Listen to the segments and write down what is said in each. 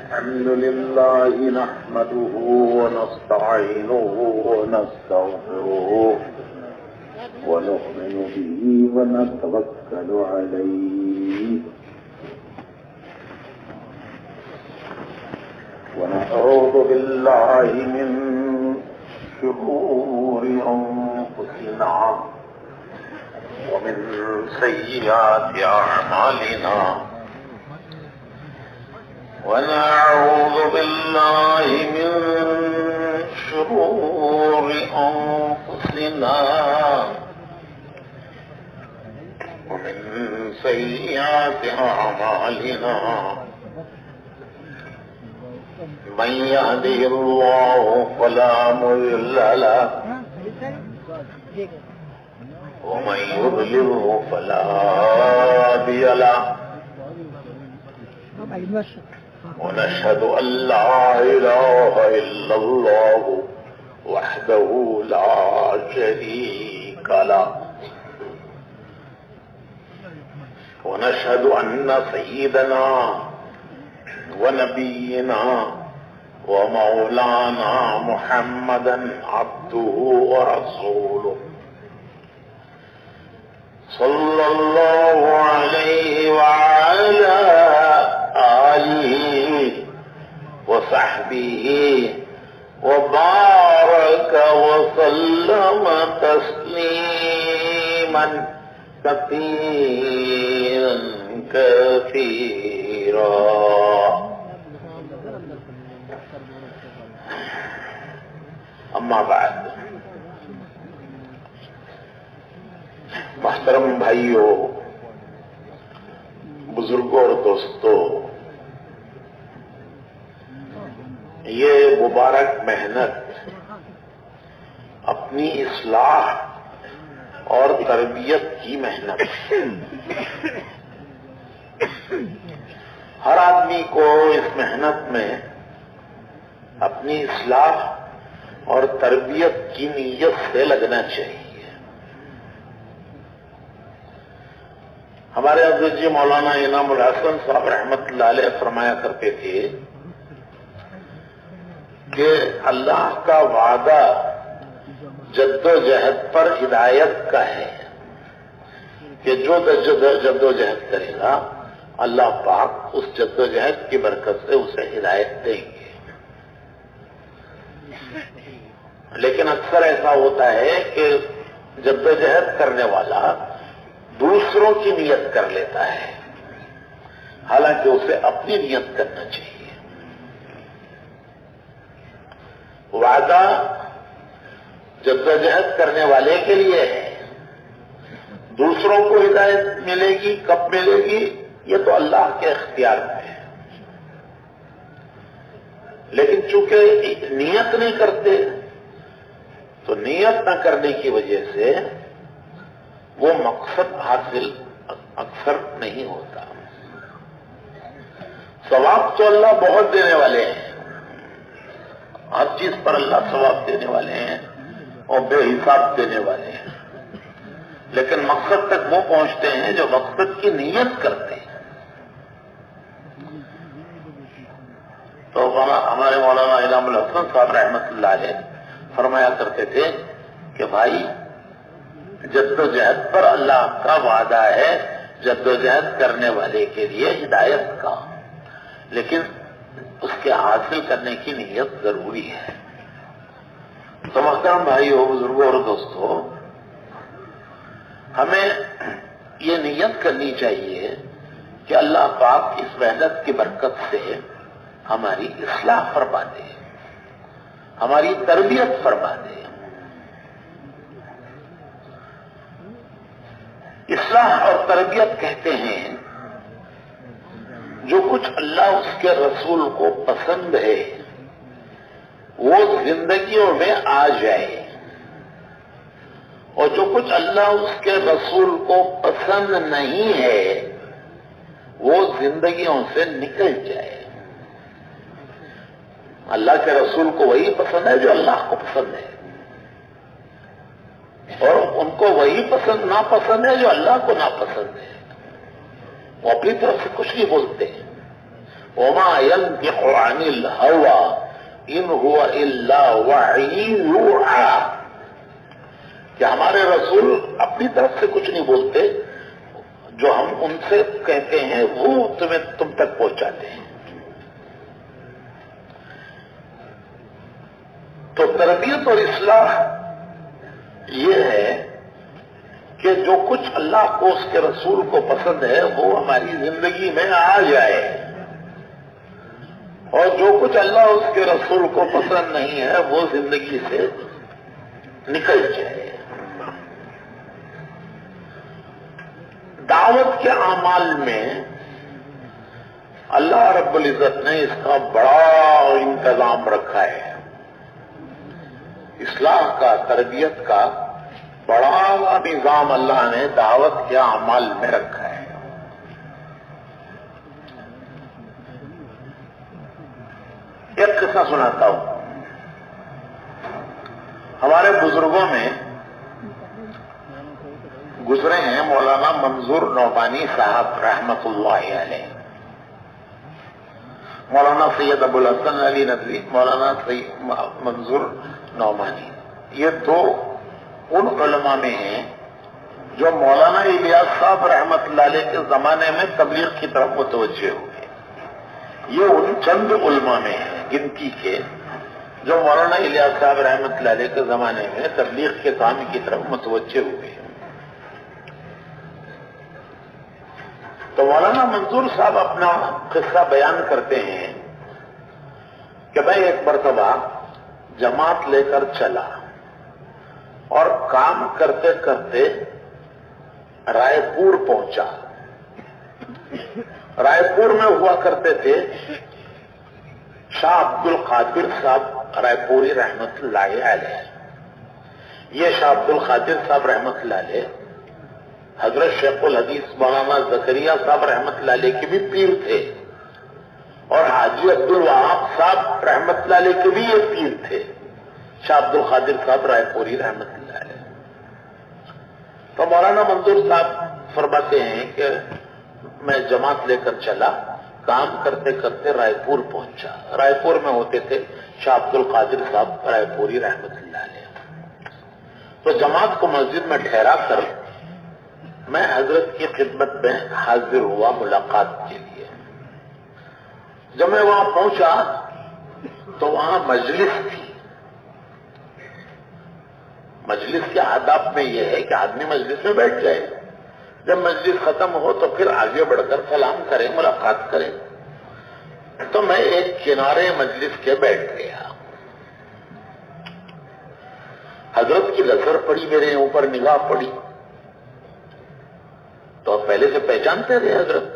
الحمد لله نحمده ونستعينه ونستغفره ونؤمن به ونتوكل عليه ونعوذ بالله من شرور أنفسنا ومن سيئات أعمالنا ونعوذ بالله من شرور أنفسنا ومن سيئات أعمالنا من يهده الله فلا مضل له ومن يضلله فلا هادي له ونشهد أن لا إله إلا الله وحده لا شريك له ونشهد أن سيدنا ونبينا ومولانا محمدا عبده ورسوله صلى الله عليه وعلى آله وصحبه وبارك وسلم تسليما كثيرا كثيرا. اما بعد، محترم بھائیوں، بزرگوں اور دوستوں، یہ مبارک محنت اپنی اصلاح اور تربیت کی محنت، ہر آدمی کو اس محنت میں اپنی اصلاح اور تربیت کی نیت سے لگنا چاہیے. ہمارے حضرت جی مولانا انعام الحسن صاحب رحمت اللہ علیہ فرمایا کرتے تھے کہ اللہ کا وعدہ جد و جہد پر ہدایت کا ہے، کہ جو جد و جہد کرے گا اللہ پاک اس جد و جہد کی برکت سے اسے ہدایت دیں گے. لیکن اکثر ایسا ہوتا ہے کہ جد و جہد کرنے والا دوسروں کی نیت کر لیتا ہے، حالانکہ اسے اپنی نیت کرنا چاہیے. وعدہ جدوجہد کرنے والے کے لیے ہے، دوسروں کو ہدایت ملے گی کب ملے گی یہ تو اللہ کے اختیار میں ہے. لیکن چونکہ نیت نہیں کرتے تو نیت نہ کرنے کی وجہ سے وہ مقصد حاصل اکثر نہیں ہوتا. ثواب تو اللہ بہت دینے والے ہیں، ہر چیز پر اللہ ثواب دینے والے ہیں اور بے حساب دینے والے ہیں، لیکن مقصد تک وہ پہنچتے ہیں جو مقصد کی نیت کرتے ہیں. تو ہمارے مولانا انعام الحسن صاحب رحمت اللہ علیہ فرمایا کرتے تھے کہ بھائی جد و جہد پر اللہ کا وعدہ ہے، جد و جہد کرنے والے کے لیے ہدایت کا، لیکن اس کے حاصل کرنے کی نیت ضروری ہے. تو محترم بھائیوں، بزرگوں اور دوستوں، ہمیں یہ نیت کرنی چاہیے کہ اللہ پاک اس محنت کی برکت سے ہماری اصلاح فرما دے، ہماری تربیت فرما دے. اصلاح اور تربیت کہتے ہیں جو کچھ اللہ اس کے رسول کو پسند ہے وہ زندگیوں میں آ جائے، اور جو کچھ اللہ اس کے رسول کو پسند نہیں ہے وہ زندگیوں سے نکل جائے. اللہ کے رسول کو وہی پسند ہے جو اللہ کو پسند ہے، اور ان کو وہی پسند ناپسند ہے جو اللہ کو ناپسند ہے. وہ اپنی طرف سے کچھ نہیں بولتے، وما ينطق عن الهوى ان هو الا وحی یوحی، کہ ہمارے رسول اپنی طرف سے کچھ نہیں بولتے، جو ہم ان سے کہتے ہیں وہ تم تک پہنچاتے ہیں۔ تو تربیت اور اصلاح یہ ہے کہ جو کچھ اللہ کو اس کے رسول کو پسند ہے وہ ہماری زندگی میں آ جائے، اور جو کچھ اللہ اس کے رسول کو پسند نہیں ہے وہ زندگی سے نکل جائے۔ دعوت کے اعمال میں اللہ رب العزت نے اس کا بڑا انتظام رکھا ہے، اصلاح کا، تربیت کا بڑا نظام اللہ نے دعوت کے اعمال میں رکھا ہے۔ ایک قصہ سناتا ہوں۔ ہمارے بزرگوں میں گزرے ہیں مولانا منظور نعمانی صاحب رحمت اللہ علیہ، مولانا سید ابو الحسن علی ندوی، مولانا سید منظور نعمانی، یہ دو ان علماء میں ہیں جو مولانا الیاس صاحب رحمت اللہ علیہ کے زمانے میں تبلیغ کی طرف متوجہ ہوئے۔ یہ ان چند علماء میں ہیں گنتی کے جو مولانا الیاس صاحب رحمت اللہ علیہ کے زمانے میں تبلیغ کے کام کی طرف متوجہ ہوئے۔ تو مولانا منظور صاحب اپنا قصہ بیان کرتے ہیں کہ میں ایک مرتبہ جماعت لے کر چلا اور کام کرتے کرتے رائے پور پہنچا۔ رائے پور میں ہوا کرتے تھے شاہ عبد القادر صاحب رائے پوری رحمت اللہ علیہ۔ یہ شاہ عبد القادر صاحب رحمت اللہ علیہ حضرت شیخ الحدیث مولانا زکریا صاحب رحمت اللہ علیہ کے بھی پیر تھے، اور حاجی عبد الوہاب صاحب رحمت اللہ علیہ کے بھی یہ پیر تھے، شاہ عبد القادر صاحب رائے پوری رحمت اللہ علیہ۔ تو مولانا منظور صاحب فرماتے ہیں کہ میں جماعت لے کر چلا، کام کرتے کرتے رائے پور پہنچا۔ رائے پور میں ہوتے تھے شاہ عبد القادر صاحب رائے پوری رحمت اللہ علیہ۔ تو جماعت کو مسجد میں ٹھہرا کر میں حضرت کی خدمت میں حاضر ہوا ملاقات کے لیے۔ جب میں وہاں پہنچا تو وہاں مجلس تھی۔ مجلس کے آداب میں یہ ہے کہ آدمی مجلس میں بیٹھ جائے، جب مجلس ختم ہو تو پھر آگے بڑھ کر سلام کرے، ملاقات کرے۔ تو میں ایک کنارے مجلس کے بیٹھ گیا۔ حضرت کی نظر پڑی، میرے اوپر نگاہ پڑی، تو پہلے سے پہچانتے رہے حضرت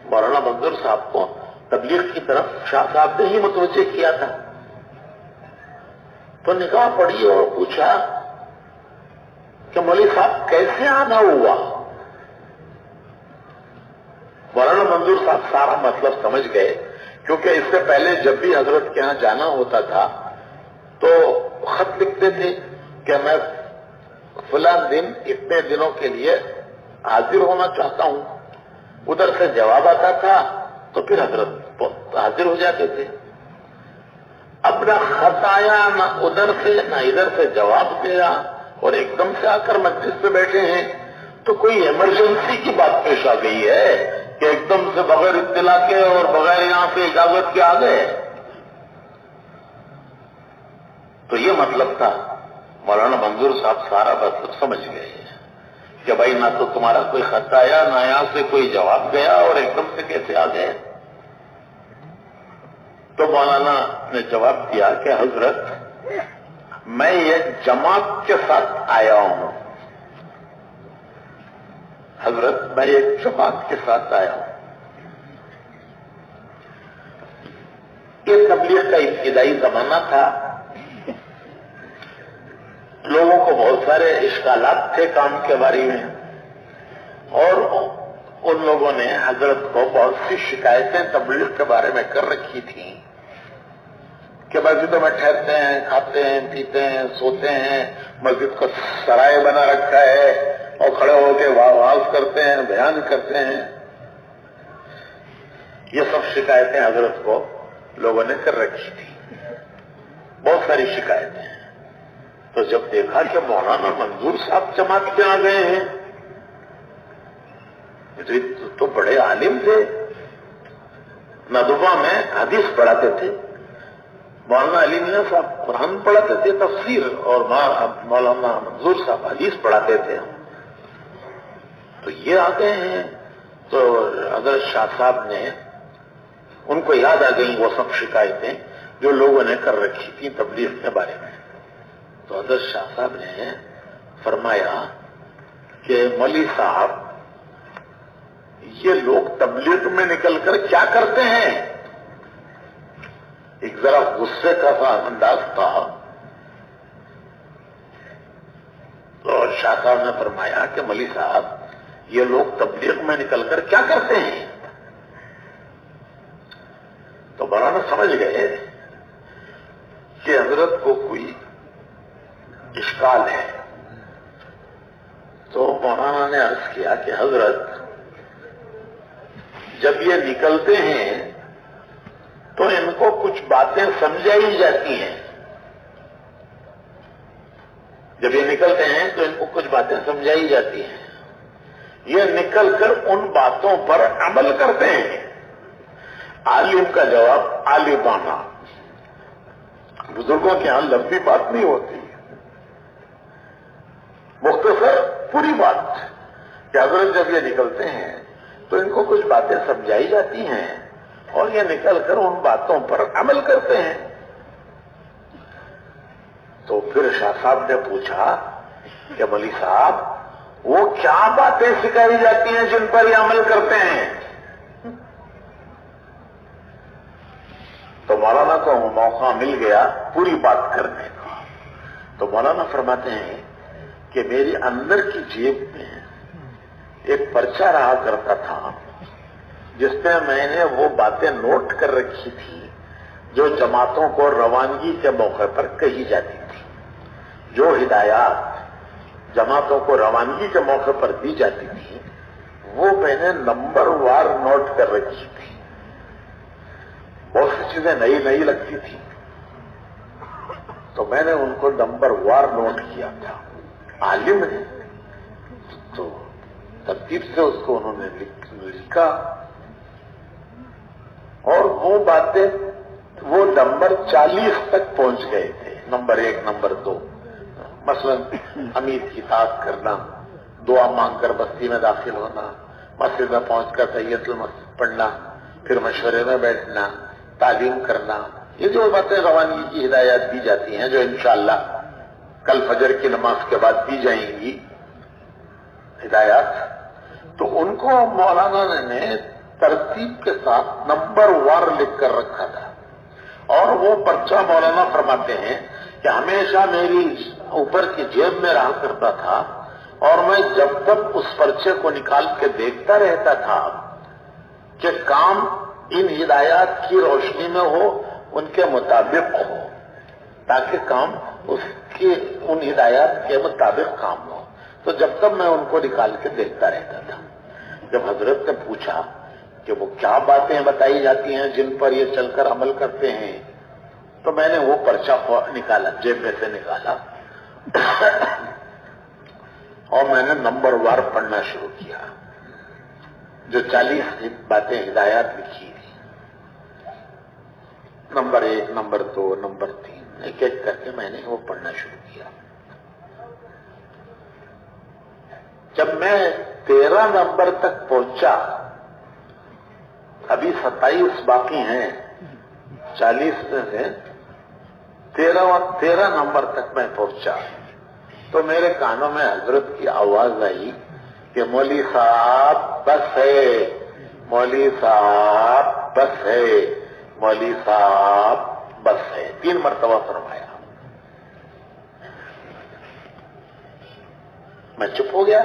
مولانا منظور صاحب کو تبلیغ کی طرف شاہ صاحب نے ہی متوجہ کیا تھا۔ تو نگاہ پڑی اور پوچھا کہ مولوی صاحب کیسے آنا ہوا؟ مولانا منظور صاحب سارا مطلب سمجھ گئے، کیونکہ اس سے پہلے جب بھی حضرت کے یہاں جانا ہوتا تھا تو خط لکھتے تھے کہ میں فلاں دن اتنے دنوں کے لیے حاضر ہونا چاہتا ہوں، ادھر سے جواب آتا تھا تو پھر حضرت حاضر ہو جاتے تھے۔ اب نہ خط آیا، نہ ادھر سے نہ ادھر سے جواب دیا، اور ایک دم سے آ کر مجلس پہ بیٹھے ہیں، تو کوئی ایمرجنسی کی بات پیش آ گئی ہے کہ ایک دم سے بغیر اطلاع کے اور بغیر یہاں سے اجازت کے آ گئے۔ تو یہ مطلب تھا۔ مولانا منظور صاحب سارا مطلب سمجھ گئے کہ بھائی نہ تو تمہارا کوئی خط آیا، نہ یہاں سے کوئی جواب گیا، اور ایک دم سے کیسے آ گئے۔ تو مولانا نے جواب دیا کہ حضرت میں یہ جماعت کے ساتھ آیا ہوں، حضرت میں ایک جماعت کے ساتھ آیا ہوں۔ یہ تبلیغ کا ابتدائی زمانہ تھا، لوگوں کو بہت سارے اشکالات تھے کام کے بارے میں، اور ان لوگوں نے حضرت کو بہت سی شکایتیں تبلیغ کے بارے میں کر رکھی تھیں کہ مسجدوں میں ٹھہرتے ہیں، کھاتے ہیں، پیتے ہیں، سوتے ہیں، مسجد کو سرائے بنا رکھا ہے اور کھڑے ہو کے واز کرتے ہیں، بیان کرتے ہیں۔ یہ سب شکایتیں حضرت کو لوگوں نے کر رکھی تھی، بہت ساری شکایتیں. تو جب دیکھا کہ مولانا منظور صاحب جماعت میں آ گئے ہیں، تو بڑے عالم تھے، ندوہ میں حدیث پڑھاتے تھے، مولانا علی میاں صاحب قرآن پڑھاتے تھے تفسیر، اور مولانا منظور صاحب حدیث پڑھاتے تھے. تو یہ آ گئے ہیں. تو حضرت شاہ صاحب نے، ان کو یاد آ گئی وہ سب شکایتیں جو لوگوں نے کر رکھی تھی تبلیغ کے بارے میں. تو حضرت شاہ صاحب نے فرمایا کہ مولوی صاحب یہ لوگ تبلیغ میں نکل کر کیا کرتے ہیں؟ ایک ذرا غصے کا سا انداز تھا. تو شاہ صاحب نے فرمایا کہ مولوی صاحب یہ لوگ تبلیغ میں نکل کر کیا کرتے ہیں؟ تو مولانا سمجھ گئے کہ حضرت کو کوئی اشکال ہے. تو مولانا نے عرض کیا کہ حضرت جب یہ نکلتے ہیں تو ان کو کچھ باتیں سمجھائی جاتی ہیں. جب یہ نکلتے ہیں تو ان کو کچھ باتیں سمجھائی جاتی ہیں، یہ نکل کر ان باتوں پر عمل کرتے ہیں. عالم کا جواب عالمانہ، بزرگوں کے ہاں لمبی بات نہیں ہوتی، مختصر پوری بات کہ حضرت جب یہ نکلتے ہیں تو ان کو کچھ باتیں سمجھائی جاتی ہیں اور یہ نکل کر ان باتوں پر عمل کرتے ہیں. تو پھر شاہ صاحب نے پوچھا کہ مولوی صاحب وہ کیا باتیں سکھائی جاتی ہیں جن پر یہ عمل کرتے ہیں؟ تو مولانا کو موقع مل گیا پوری بات کرنے کا. تو مولانا فرماتے ہیں کہ میری اندر کی جیب میں ایک پرچہ رہا کرتا تھا جس میں نے وہ باتیں نوٹ کر رکھی تھی جو جماعتوں کو روانگی کے موقع پر کہی جاتی تھی. جو ہدایات جماعتوں کو روانگی کے موقع پر دی جاتی تھی وہ میں نے نمبر وار نوٹ کر رکھی تھی. بہت سی چیزیں نئی نئی لگتی تھی تو میں نے ان کو نمبر وار نوٹ کیا تھا. عالم ہے تو ترتیب سے اس کو انہوں نے لکھا، اور وہ باتیں وہ نمبر 40 تک پہنچ گئے تھے. نمبر 1 نمبر 2 مثلا امیر کی اطاعت کرنا، دعا مانگ کر بستی میں داخل ہونا، مسجد میں پہنچ کر تحیۃ المسجد پڑھنا، پھر مشورے میں بیٹھنا، تعلیم کرنا، یہ جو باتیں روانگی کی ہدایات دی جاتی ہیں جو انشاءاللہ کل فجر کی نماز کے بعد دی جائیں گی ہدایات، تو ان کو مولانا نے ترتیب کے ساتھ نمبر وار لکھ کر رکھا تھا. اور وہ پرچہ مولانا فرماتے ہیں کہ ہمیشہ میری اوپر کی جیب میں رہا کرتا تھا اور میں جب تک اس پرچے کو نکال کے دیکھتا رہتا تھا کہ کام ان ہدایات کی روشنی میں ہو، ان کے مطابق ہو، تاکہ کام اس کی ان ہدایات کے مطابق کام ہو. تو جب تک میں ان کو نکال کے دیکھتا رہتا تھا. جب حضرت نے پوچھا کہ وہ کیا باتیں بتائی جاتی ہیں جن پر یہ چل کر عمل کرتے ہیں، تو میں نے وہ پرچہ نکالا، جیب میں سے نکالا اور میں نے نمبر وار پڑھنا شروع کیا. جو 40 باتیں ہدایات لکھی تھی، نمبر 1 نمبر 2 نمبر 3 ایک ایک کر کے میں نے وہ پڑھنا شروع کیا. جب میں 13 نمبر تک پہنچا، ابھی 27 باقی ہیں، 40 میں سے 13 نمبر تک میں پہنچا تو میرے کانوں میں حضرت کی آواز آئی کہ مولوی صاحب بس ہے، مولوی صاحب بس ہے، مولوی صاحب بس ہے. 3 مرتبہ فرمایا. میں چپ ہو گیا.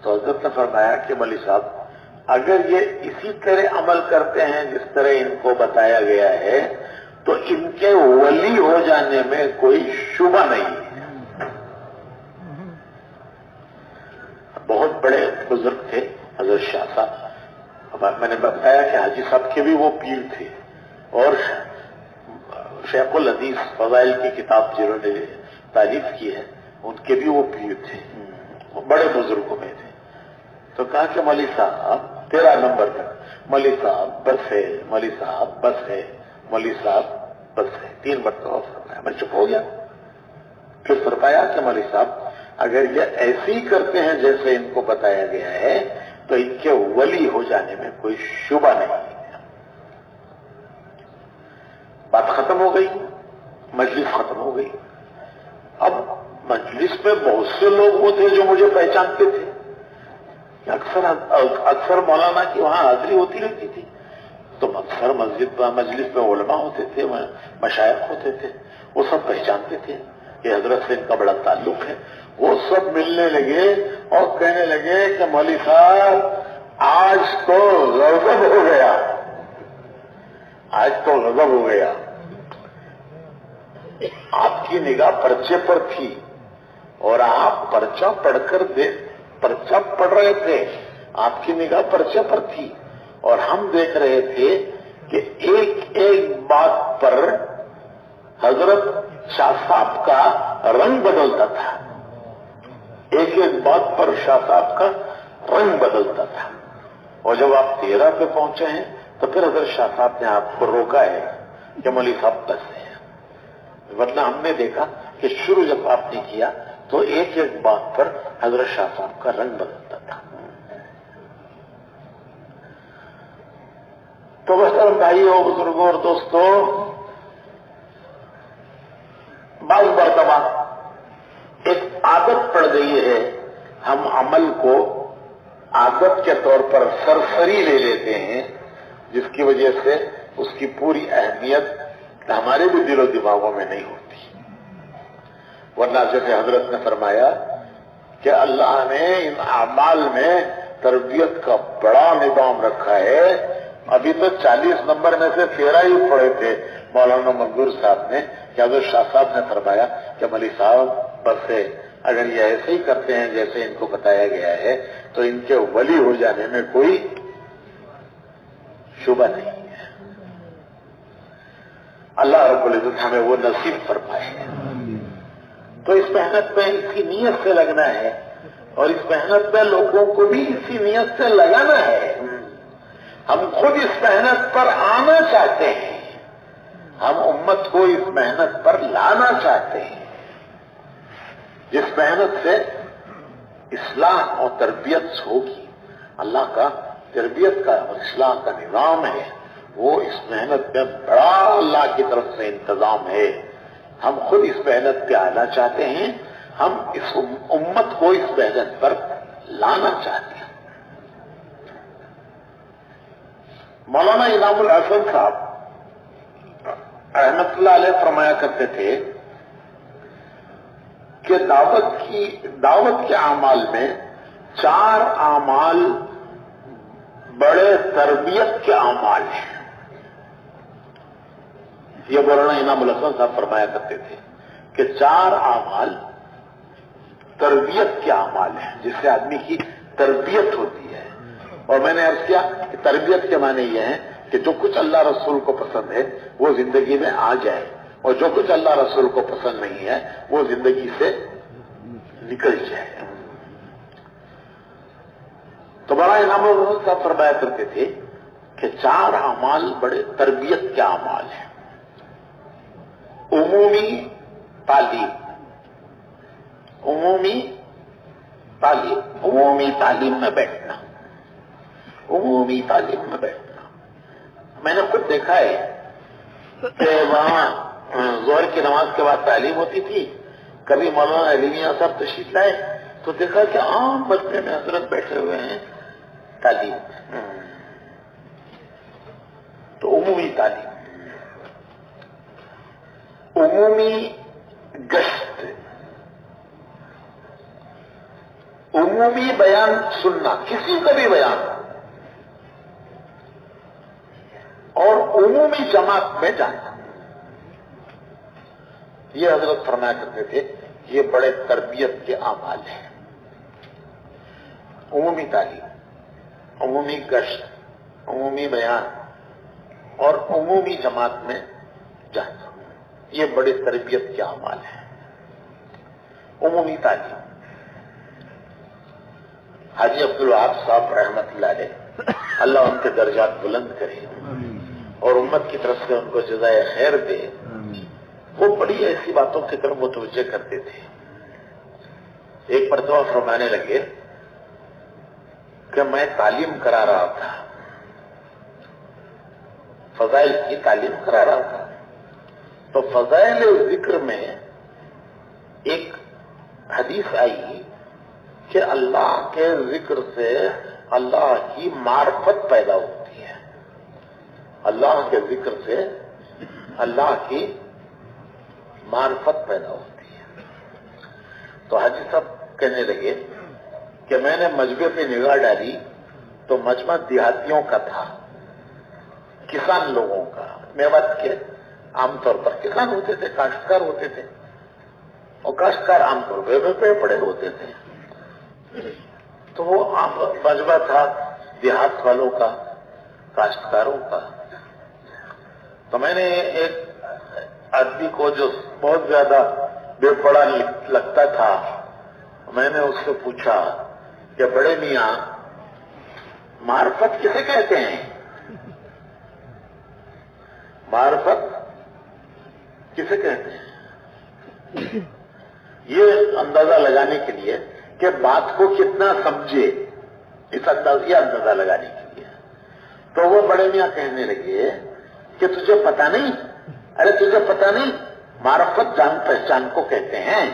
تو حضرت نے فرمایا کہ مولوی صاحب اگر یہ اسی طرح عمل کرتے ہیں جس طرح ان کو بتایا گیا ہے تو ان کے ولی ہو جانے میں کوئی شبہ نہیں ہے. بہت بڑے بزرگ تھے حضرت شاہ صاحب، میں نے بتایا کہ حاجی صاحب کے بھی وہ پیر تھے، اور شیخ الحدیث فضائل کی کتاب جنہوں نے تعریف کی ہے ان کے بھی وہ پیر تھے، وہ بڑے بزرگوں میں تھے۔ تو کہا کہ مولوی صاحب 13 نمبر تک مولوی صاحب بس ہے، مولوی صاحب بس ہے، مولوی صاحب بس ہے، 3 مرتبہ فرمایا۔ میں چپ ہو گیا۔ پھر فرمایا کہ مولوی صاحب اگر یہ ایسے ہی کرتے ہیں جیسے ان کو بتایا گیا ہے تو ان کے ولی ہو جانے میں کوئی شبہ نہیں۔ بات ختم ہو گئی، مجلس ختم ہو گئی۔ اب مجلس میں بہت سے لوگ وہ تھے جو مجھے پہچانتے تھے، اکثر مولانا کی وہاں حاضری ہوتی رہتی تھی، تو اکثر مجلس میں علماء ہوتے تھے، مشائخ ہوتے تھے، وہ سب پہچانتے تھے کہ حضرت سے ان کا بڑا تعلق ہے۔ وہ سب ملنے لگے اور کہنے لگے کہ مولوی صاحب آج تو غضب ہو گیا، آج تو غضب ہو گیا۔ آپ کی نگاہ پرچے پر تھی اور آپ پرچہ پڑھ رہے تھے، آپ کی نگاہ پرچے پر تھی اور ہم دیکھ رہے تھے کہ ایک ایک بات پر حضرت شاہ صاحب کا رنگ بدلتا تھا، ایک ایک بات پر شاہ صاحب کا رنگ بدلتا تھا۔ اور جب آپ 13 پہ پہنچے ہیں تو پھر حضرت شاہ صاحب نے آپ کو روکا ہے کہ مولوی صاحب بس ہے، ورنہ ہم نے دیکھا کہ شروع جب آپ نے کیا تو ایک ایک بات پر حضرت شاہ صاحب کا رنگ بدلتا تھا۔ تو محترم بھائیوں، بزرگوں اور دوستوں، بعض مرتبہ ایک عادت پڑ گئی ہے، ہم عمل کو عادت کے طور پر سرسری لے لیتے ہیں، جس کی وجہ سے اس کی پوری اہمیت ہمارے بھی دل و دماغوں میں نہیں ہوتی۔ ورنہ جیسے حضرت نے فرمایا کہ اللہ نے ان اعمال میں تربیت کا بڑا نظام رکھا ہے۔ ابھی تو 40 نمبر میں سے 13 ہی پڑھے تھے مولانا منظور صاحب نے، کہ حضرت شاہ صاحب نے فرمایا کہ مولوی صاحب بس ہے، اگر یہ ایسے ہی کرتے ہیں جیسے ان کو بتایا گیا ہے تو ان کے ولی ہو جانے میں کوئی شبہ نہیں ہے۔ اللہ رب العزت ہمیں وہ نصیب فرمائے۔ تو اس محنت میں اسی نیت سے لگنا ہے اور اس محنت میں لوگوں کو بھی اسی نیت سے لگانا ہے۔ ہم خود اس محنت پر آنا چاہتے ہیں، ہم امت کو اس محنت پر لانا چاہتے ہیں، جس محنت سے اصلاح اور تربیت ہوگی۔ اللہ کا تربیت کا اور اصلاح کا نظام ہے، وہ اس محنت میں بڑا اللہ کی طرف سے انتظام ہے۔ ہم خود اس محنت پہ آنا چاہتے ہیں، ہم اس امت کو اس محنت پر لانا چاہتے ہیں۔ مولانا انعام الحسن صاحب رحمت اللہ علیہ فرمایا کرتے تھے کہ دعوت کے اعمال میں 4 اعمال بڑے تربیت کے اعمال ہیں۔ یہ مولانا انعام الحسن صاحب فرمایا کرتے تھے کہ 4 اعمال تربیت کے اعمال ہیں، جس سے آدمی کی تربیت ہوتی ہے۔ اور میں نے عرض کیا کہ تربیت کے معنی یہ ہے کہ جو کچھ اللہ رسول کو پسند ہے وہ زندگی میں آ جائے، اور جو کچھ اللہ رسول کو پسند نہیں ہے وہ زندگی سے نکل جائے۔ تو بڑا انعام الحسن صاحب فرمایا کرتے تھے کہ 4 اعمال بڑے تربیت کے اعمال ہیں۔ عمومی تعلیم، عمومی تعلیم میں بیٹھنا، عمومی تعلیم میں بیٹھنا۔ میں نے خود دیکھا ہے کہ وہاں ظہر کی نماز کے بعد تعلیم ہوتی تھی، کبھی مولانا علی میاں صاحب تشریف لائے تو دیکھا کہ عام مجمع میں حضرت بیٹھے ہوئے ہیں تعلیم۔ تو عمومی تعلیم، عمومی گشت، عمومی بیان سننا، کسی کا بھی بیان، اور عمومی جماعت میں جانا، یہ حضرت فرمایا کرتے تھے یہ بڑے تربیت کے اعمال ہیں۔ عمومی تعلیم، عمومی گشت، عمومی بیان اور عمومی جماعت میں جانا، یہ بڑی تربیت کے اعمال ہے۔ عمومی تعلیم، حاجی عبدالوہاب صاحب رحمت اللہ علیہ، اللہ ان کے درجات بلند کرے اور امت کی طرف سے ان کو جزائے خیر دے، وہ بڑی ایسی باتوں کی طرف متوجہ کرتے تھے۔ ایک مرتبہ فرمانے لگے کہ میں تعلیم کرا رہا تھا، فضائل کی تعلیم کرا رہا تھا، تو فضائل ذکر میں ایک حدیث آئی کہ اللہ کے ذکر سے اللہ کی معرفت پیدا ہوتی ہے، اللہ کے ذکر سے اللہ کی معرفت پیدا ہوتی ہے۔ تو حاجی صاحب کہنے لگے کہ میں نے مجمع پہ نگاہ ڈالی تو مجمع دیہاتیوں کا تھا، کسان لوگوں کا، میوات کے عام طور پر کسان ہوتے تھے، کاشتکار ہوتے تھے، اور کاشتکار عام طور پہ پڑے ہوتے تھے، تو وہ مجمع تھا دیہات والوں کا، کاشتکاروں کا۔ تو میں نے ایک آدمی کو جو بہت زیادہ بے پڑھا لگتا تھا، میں نے اس سے پوچھا کہ بڑے میاں معرفت کسے کہتے ہیں؟ معرفت کسے کہتے ہیں؟ یہ اندازہ لگانے کے لیے کہ بات کو کتنا سمجھے، یہ اندازہ لگانے کے لیے۔ تو وہ بڑے میاں کہنے لگے کہ تجھے پتا نہیں؟ ارے تجھے پتا نہیں، معرفت جان پہچان کو کہتے ہیں۔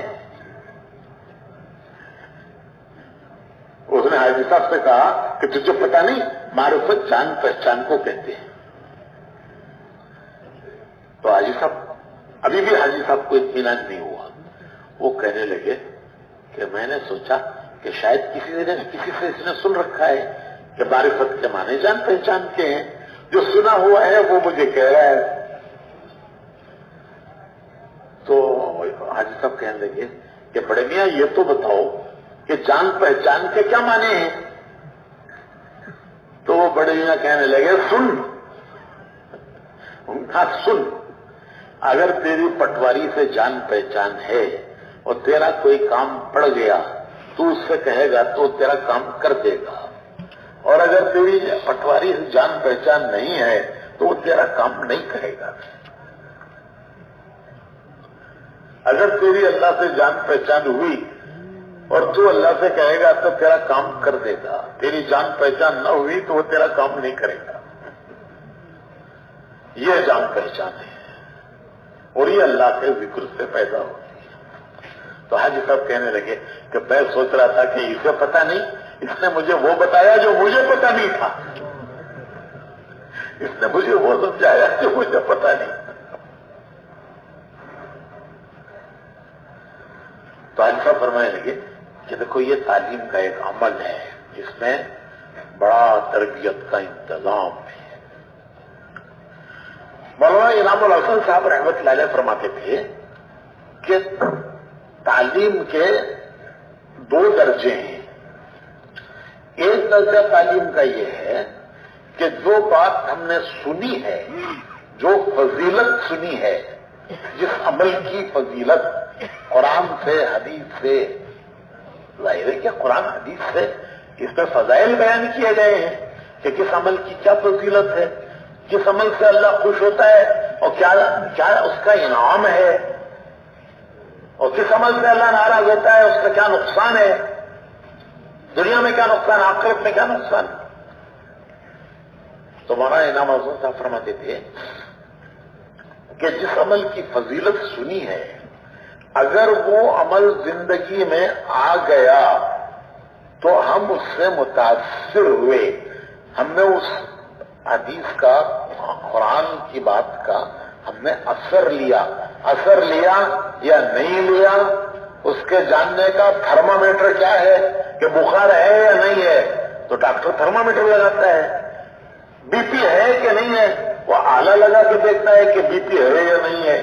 اس نے حاجی صاحب سے کہا کہ تجھے پتا نہیں، معرفت جان پہچان کو کہتے ہیں۔ تو حاجی صاحب، ابھی بھی حاجی صاحب کو اطمینان نہیں ہوا، وہ کہنے لگے کہ میں نے سوچا کہ شاید کسی سے اس نے سن رکھا ہے کہ معرفت کے معنی جان پہچان کے ہیں، جو سنا ہوا ہے وہ مجھے کہہ رہا ہے۔ تو حاجی صاحب کہنے لگے کہ بڑے میاں یہ تو بتاؤ کہ جان پہچان کے کیا معنی ہیں؟ تو وہ بڑے میاں کہنے لگے سن، سن، اگر تیری پٹواری سے جان پہچان ہے اور تیرا کوئی کام پڑ گیا تو اس سے کہے گا تو تیرا کام کر دے گا، اور اگر تیری پٹواری سے جان پہچان نہیں ہے تو وہ تیرا کام نہیں کرے گا۔ اگر تیری اللہ سے جان پہچان ہوئی اور تو اللہ سے کہے گا تو تیرا کام کر دے گا، تیری جان پہچان نہ ہوئی تو وہ تیرا کام نہیں کرے گا۔ یہ جان پہچان ہے اور یہ اللہ کے ذکر سے پیدا ہوتی ہے۔ تو حاجی صاحب کہنے لگے کہ میں سوچ رہا تھا کہ اسے پتا نہیں، اس نے مجھے وہ بتایا جو مجھے پتا نہیں تھا، اس نے مجھے وہ سمجھایا جو مجھے پتا نہیں۔ تو حاجی صاحب فرمانے لگے کہ دیکھو یہ تعلیم کا ایک عمل ہے جس میں بڑا تربیت کا انتظام ہے۔ مولانا انعام الحسن صاحب رحمت اللہ علیہ فرماتے تھے کہ تعلیم کے دو درجے ہیں۔ ایک درجہ تعلیم کا یہ ہے کہ جو بات ہم نے سنی ہے، جو فضیلت سنی ہے، جس عمل کی فضیلت قرآن سے حدیث سے ظاہر ہے کہ قرآن حدیث سے اس میں فضائل بیان کیے گئے ہیں کہ کس عمل کی کیا فضیلت ہے، کس عمل سے اللہ خوش ہوتا ہے اور کیا اس کا انعام ہے، اور کس عمل سے اللہ ناراض ہوتا ہے، اس کا کیا نقصان ہے، دنیا میں کیا نقصان، آخرت میں کیا نقصان۔ تو مولانا انعام الحسن صاحب فرماتے تھے کہ جس عمل کی فضیلت سنی ہے، اگر وہ عمل زندگی میں آ گیا تو ہم اس سے متاثر ہوئے، ہم نے اس حدیث کا، قرآن کی بات کا ہم نے اثر لیا یا نہیں لیا، اس کے جاننے کا تھرمامیٹر کیا ہے کہ بخار ہے یا نہیں ہے، تو ڈاکٹر تھرمامیٹر لگاتا ہے، بی پی ہے کہ نہیں ہے، وہ آلہ لگا کے دیکھتا ہے کہ بی پی ہے یا نہیں ہے۔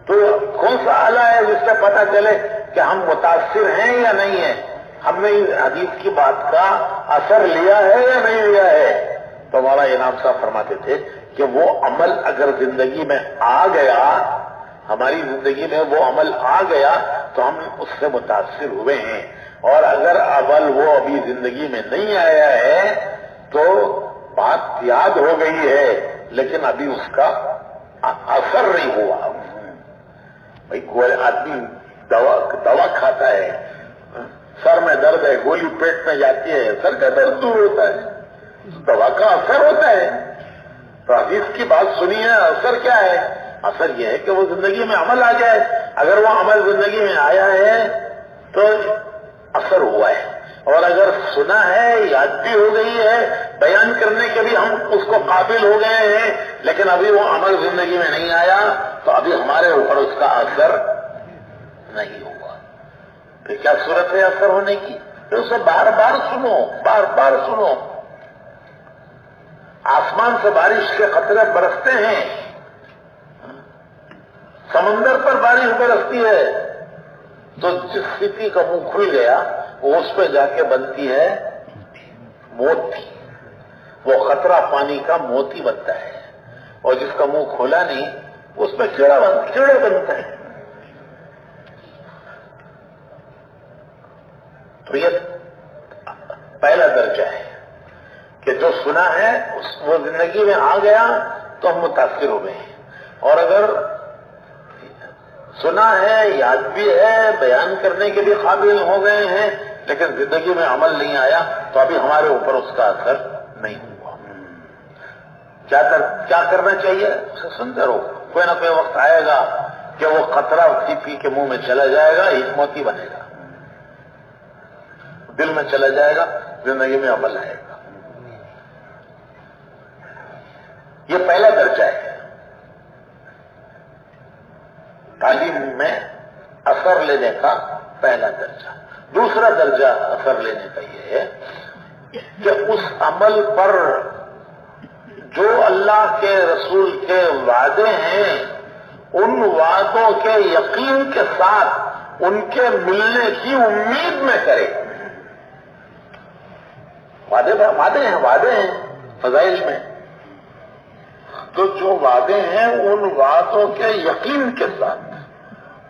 تو کون سا آلہ ہے جس سے پتا چلے کہ ہم متاثر ہیں یا نہیں ہیں، ہم نے اس حدیث کی بات کا اثر لیا ہے یا نہیں لیا ہے؟ تو مولانا انعام صاحب فرماتے تھے کہ وہ عمل اگر زندگی میں آ گیا، ہماری زندگی میں وہ عمل آ گیا تو ہم اس سے متاثر ہوئے ہیں، اور اگر عمل وہ ابھی زندگی میں نہیں آیا ہے تو بات یاد ہو گئی ہے لیکن ابھی اس کا اثر نہیں ہوا۔ بھائی کوئی آدمی دوا کھاتا ہے، سر میں درد ہے، گولی پیٹ میں جاتی ہے، سر کا درد دور ہوتا ہے، دوا کا اثر ہوتا ہے۔ تو حدیث کی بات سنی ہے، اثر کیا ہے؟ اثر یہ ہے کہ وہ زندگی میں عمل آ جائے۔ اگر وہ عمل زندگی میں آیا ہے تو اثر ہوا ہے، اور اگر سنا ہے، یاد بھی ہو گئی ہے، بیان کرنے کے بھی ہم اس کو قابل ہو گئے ہیں، لیکن ابھی وہ عمل زندگی میں نہیں آیا تو ابھی ہمارے اوپر اس کا اثر نہیں ہوا۔ پھر کیا صورت ہے اثر ہونے کی؟ پھر اسے بار بار سنو، بار بار سنو۔ آسمان سے بارش کے قطرے برستے ہیں، سمندر پر بارش برستی ہے، تو جس سیپی کا منہ کھل گیا وہ اس پہ جا کے بنتی ہے موتی، وہ قطرہ پانی کا موتی بنتا ہے، اور جس کا منہ کھولا نہیں اس پہ کیڑے بنتا ہے۔ تو یہ پہلا درجہ ہے کہ جو سنا ہے وہ زندگی میں آ گیا تو ہم متاثر ہو گئے ہیں، اور اگر سنا ہے، یاد بھی ہے، بیان کرنے کے بھی قابل ہو گئے ہیں، لیکن زندگی میں عمل نہیں آیا تو ابھی ہمارے اوپر اس کا اثر نہیں ہوا۔ کیا کرنا چاہیے؟ اسے سنتے رہو، کوئی نہ کوئی وقت آئے گا کہ وہ قطرہ سیپی کے منہ میں چلا جائے گا، ایک موتی بنے گا، دل میں چلا جائے گا، زندگی میں عمل آئے گا۔ یہ پہلا درجہ ہے تعلیم میں اثر لینے کا پہلا درجہ۔ دوسرا درجہ اثر لینے کا یہ ہے کہ اس عمل پر جو اللہ کے رسول کے وعدے ہیں ان وعدوں کے یقین کے ساتھ ان کے ملنے کی امید میں کرے۔ وعدے ہیں فضائل میں، تو جو وعدے ہیں ان وعدوں کے یقین کے ساتھ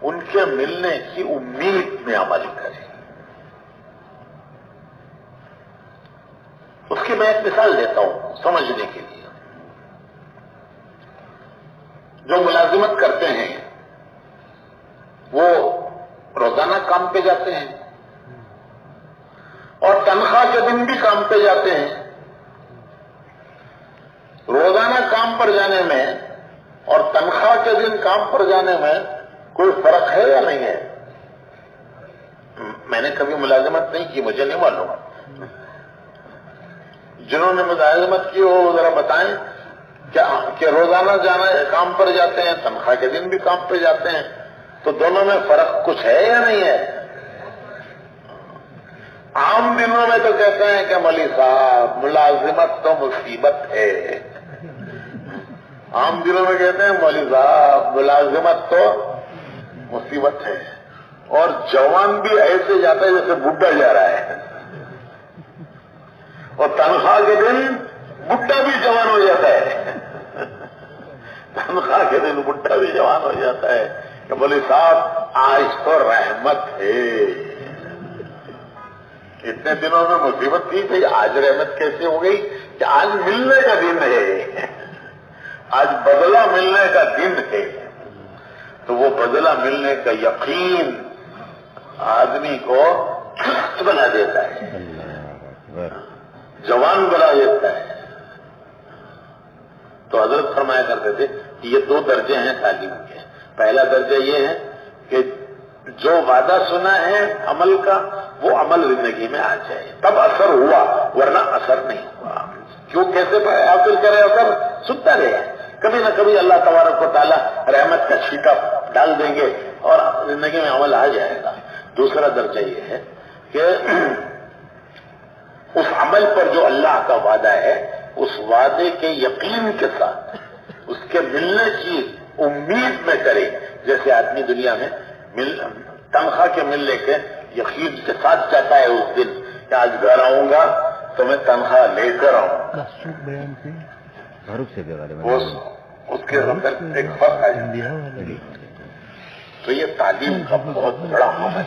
ان کے ملنے کی امید میں عمل کرے۔ اس کی میں ایک مثال دیتا ہوں سمجھنے کے لیے۔ جو ملازمت کرتے ہیں وہ روزانہ کام پہ جاتے ہیں اور تنخواہ کے دن بھی کام پہ جاتے ہیں۔ روزانہ کام پر جانے میں اور تنخواہ کے دن کام پر جانے میں کوئی فرق ہے یا نہیں ہے؟ میں نے کبھی ملازمت نہیں کی، مجھے نہیں معلوم۔ جنہوں نے ملازمت کی وہ ذرا بتائیں کہ روزانہ جانا کام پر جاتے ہیں، تنخواہ کے دن بھی کام پہ جاتے ہیں، تو دونوں میں فرق کچھ ہے یا نہیں ہے؟ عام دنوں میں تو کہتے ہیں کہ مولوی صاحب ملازمت تو مصیبت ہے، عام دنوں میں کہتے ہیں مولوی صاحب ملازمت تو مصیبت ہے، اور جوان بھی ایسے جاتا ہے جیسے بڈھا جا رہا ہے، اور تنخواہ کے دن بڈھا بھی جوان ہو جاتا ہے، تنخواہ کے دن بڈھا بھی جوان ہو جاتا ہے کہ مولوی صاحب آج تو رحمت ہے، اتنے دنوں میں مصیبت تھی، بھئی آج رحمت کیسے ہو گئی کہ آج ملنے کا دن ہے، آج بدلہ ملنے کا دن ہے۔ تو وہ بدلہ ملنے کا یقین آدمی کو چست بنا دیتا ہے، جوان بنا دیتا ہے۔ تو حضرت فرمایا کرتے تھے کہ یہ دو درجے ہیں تعلیم کے۔ پہلا درجہ یہ ہے کہ جو وعدہ سنا ہے عمل کا وہ عمل زندگی میں آ جائے، تب اثر ہوا، ورنہ اثر نہیں ہوا۔ کیوں؟ کیسے حاصل کرے اثر؟ سنتا رہے، کبھی نہ کبھی اللہ تبارک و تعالیٰ رحمت کا چھینٹا ڈال دیں گے اور زندگی میں عمل آ جائے گا۔ دوسرا درجہ یہ ہے کہ اس عمل پر جو اللہ کا وعدہ ہے اس وعدے کے یقین کے ساتھ اس کے ملنے کی امید میں کرے، جیسے آدمی دنیا میں تنخواہ کے ملنے کے یقین کے ساتھ جاتا ہے اس دن کہ آج گھر آؤں گا تو میں تنخواہ لے کر آؤں، اس کے اندر ایک فرق آ جاتا ہے۔ تو یہ تعلیم کا بہت بڑا عمل ہے۔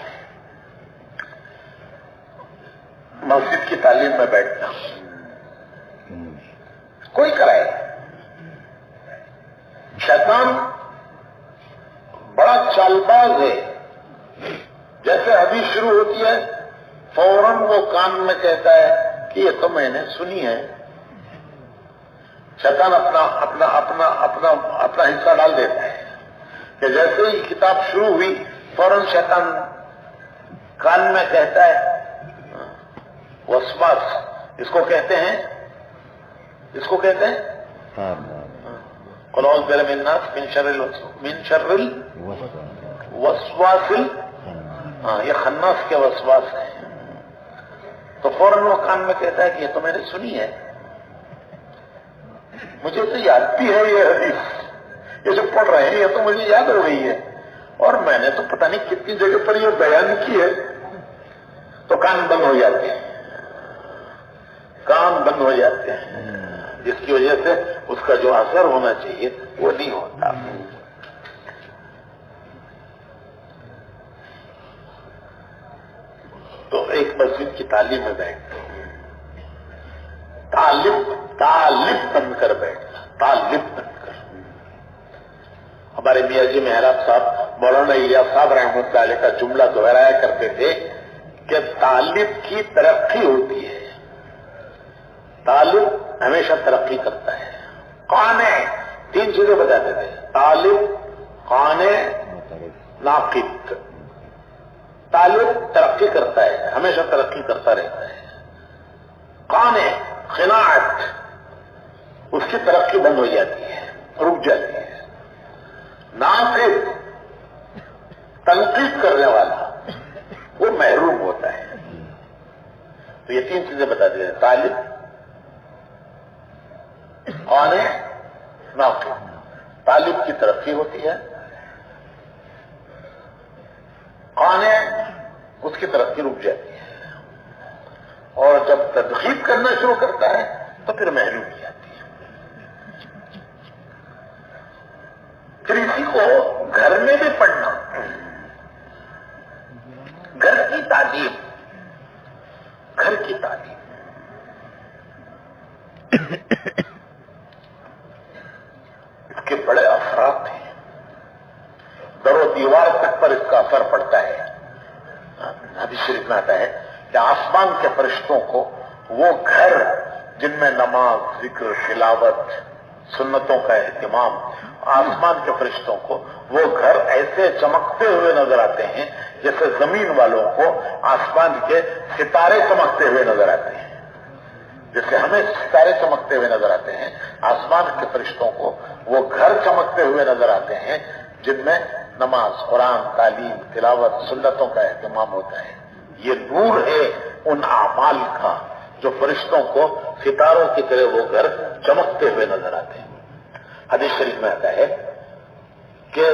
مسجد کی تعلیم میں بیٹھنا کوئی کرائے، شیطان بڑا چالباز ہے۔ جیسے حدیث شروع ہوتی ہے فوراً وہ کان میں کہتا ہے کہ یہ تو میں نے سنی ہے۔ شیطان اپنا حصہ ڈال دیتا ہے کہ جیسے ہی کتاب شروع ہوئی فوراً شیطان کان میں کہتا ہے، وسواس اس کو کہتے ہیں قل اعوذ برب الناس من شر الوسواس، یہ خناس کے وسواس ہے۔ تو فوراً وہ کان میں کہتا ہے کہ یہ تو میں نے سنی ہے، مجھے تو یاد بھی ہے یہ حدیث، یہ جو پڑھ رہے ہیں یہ تو مجھے یاد ہو گئی ہے، اور میں نے تو پتہ نہیں کتنی جگہ پر یہ بیان کی ہے۔ تو کان بند ہو جاتے ہیں، کان بند ہو جاتے ہیں، جس کی وجہ سے اس کا جو اثر ہونا چاہیے وہ نہیں ہوتا۔ تو ایک مسجد کی تعلیم میں بیٹھتے ہیں، طالب بن کر بیٹھنا، طالب بن کر۔ ہمارے میاں جی محراب صاحب مولانا الیاس صاحب رحمۃ اللہ علیہ کا جملہ دہرایا کرتے تھے کہ طالب کی ترقی ہوتی ہے، طالب ہمیشہ ترقی کرتا ہے۔ قانع، تین چیزیں بتاتے تھے، طالب، قانع، ناقد۔ طالب ترقی کرتا ہے، ہمیشہ ترقی کرتا رہتا ہے۔ قانع، قناعت، اس کی ترقی بند ہو جاتی ہے، رک جاتی ہے۔ ناقد، تنقید کرنے والا، وہ محروم ہوتا ہے۔ تو یہ تین چیزیں بتا دی ہیں، طالب، قانع، ناقد۔ طالب کی ترقی ہوتی ہے، قانع اس کی ترقی رک جاتی ہے، اور جب تدخیر کرنا شروع کرتا ہے تو پھر محروم ہو جاتی ہے۔ پھر اسی کو گھر میں بھی پڑھنا، گھر کی تعلیم، گھر کی تعلیم۔ اس کے بڑے اثرات ہیں، در و دیوار تک پر اس کا اثر پڑتا ہے۔ حدیث شریف میں آتا ہے کہ آسمان کے فرشتوں کو وہ گھر جن میں نماز، ذکر، تلاوت، سنتوں کا اہتمام، آسمان کے فرشتوں کو وہ گھر ایسے چمکتے ہوئے نظر آتے ہیں جیسے زمین والوں کو آسمان کے ستارے چمکتے ہوئے نظر آتے ہیں۔ جیسے ہمیں ستارے چمکتے ہوئے نظر آتے ہیں، آسمان کے فرشتوں کو وہ گھر چمکتے ہوئے نظر آتے ہیں جن میں نماز، قرآن، تعلیم، تلاوت، سنتوں کا اہتمام ہوتا ہے۔ یہ نور ہے ان اعمال کا جو فرشتوں کو ستاروں کی طرح وہ گھر چمکتے ہوئے نظر آتے ہیں۔ حدیث شریف میں آتا ہے کہ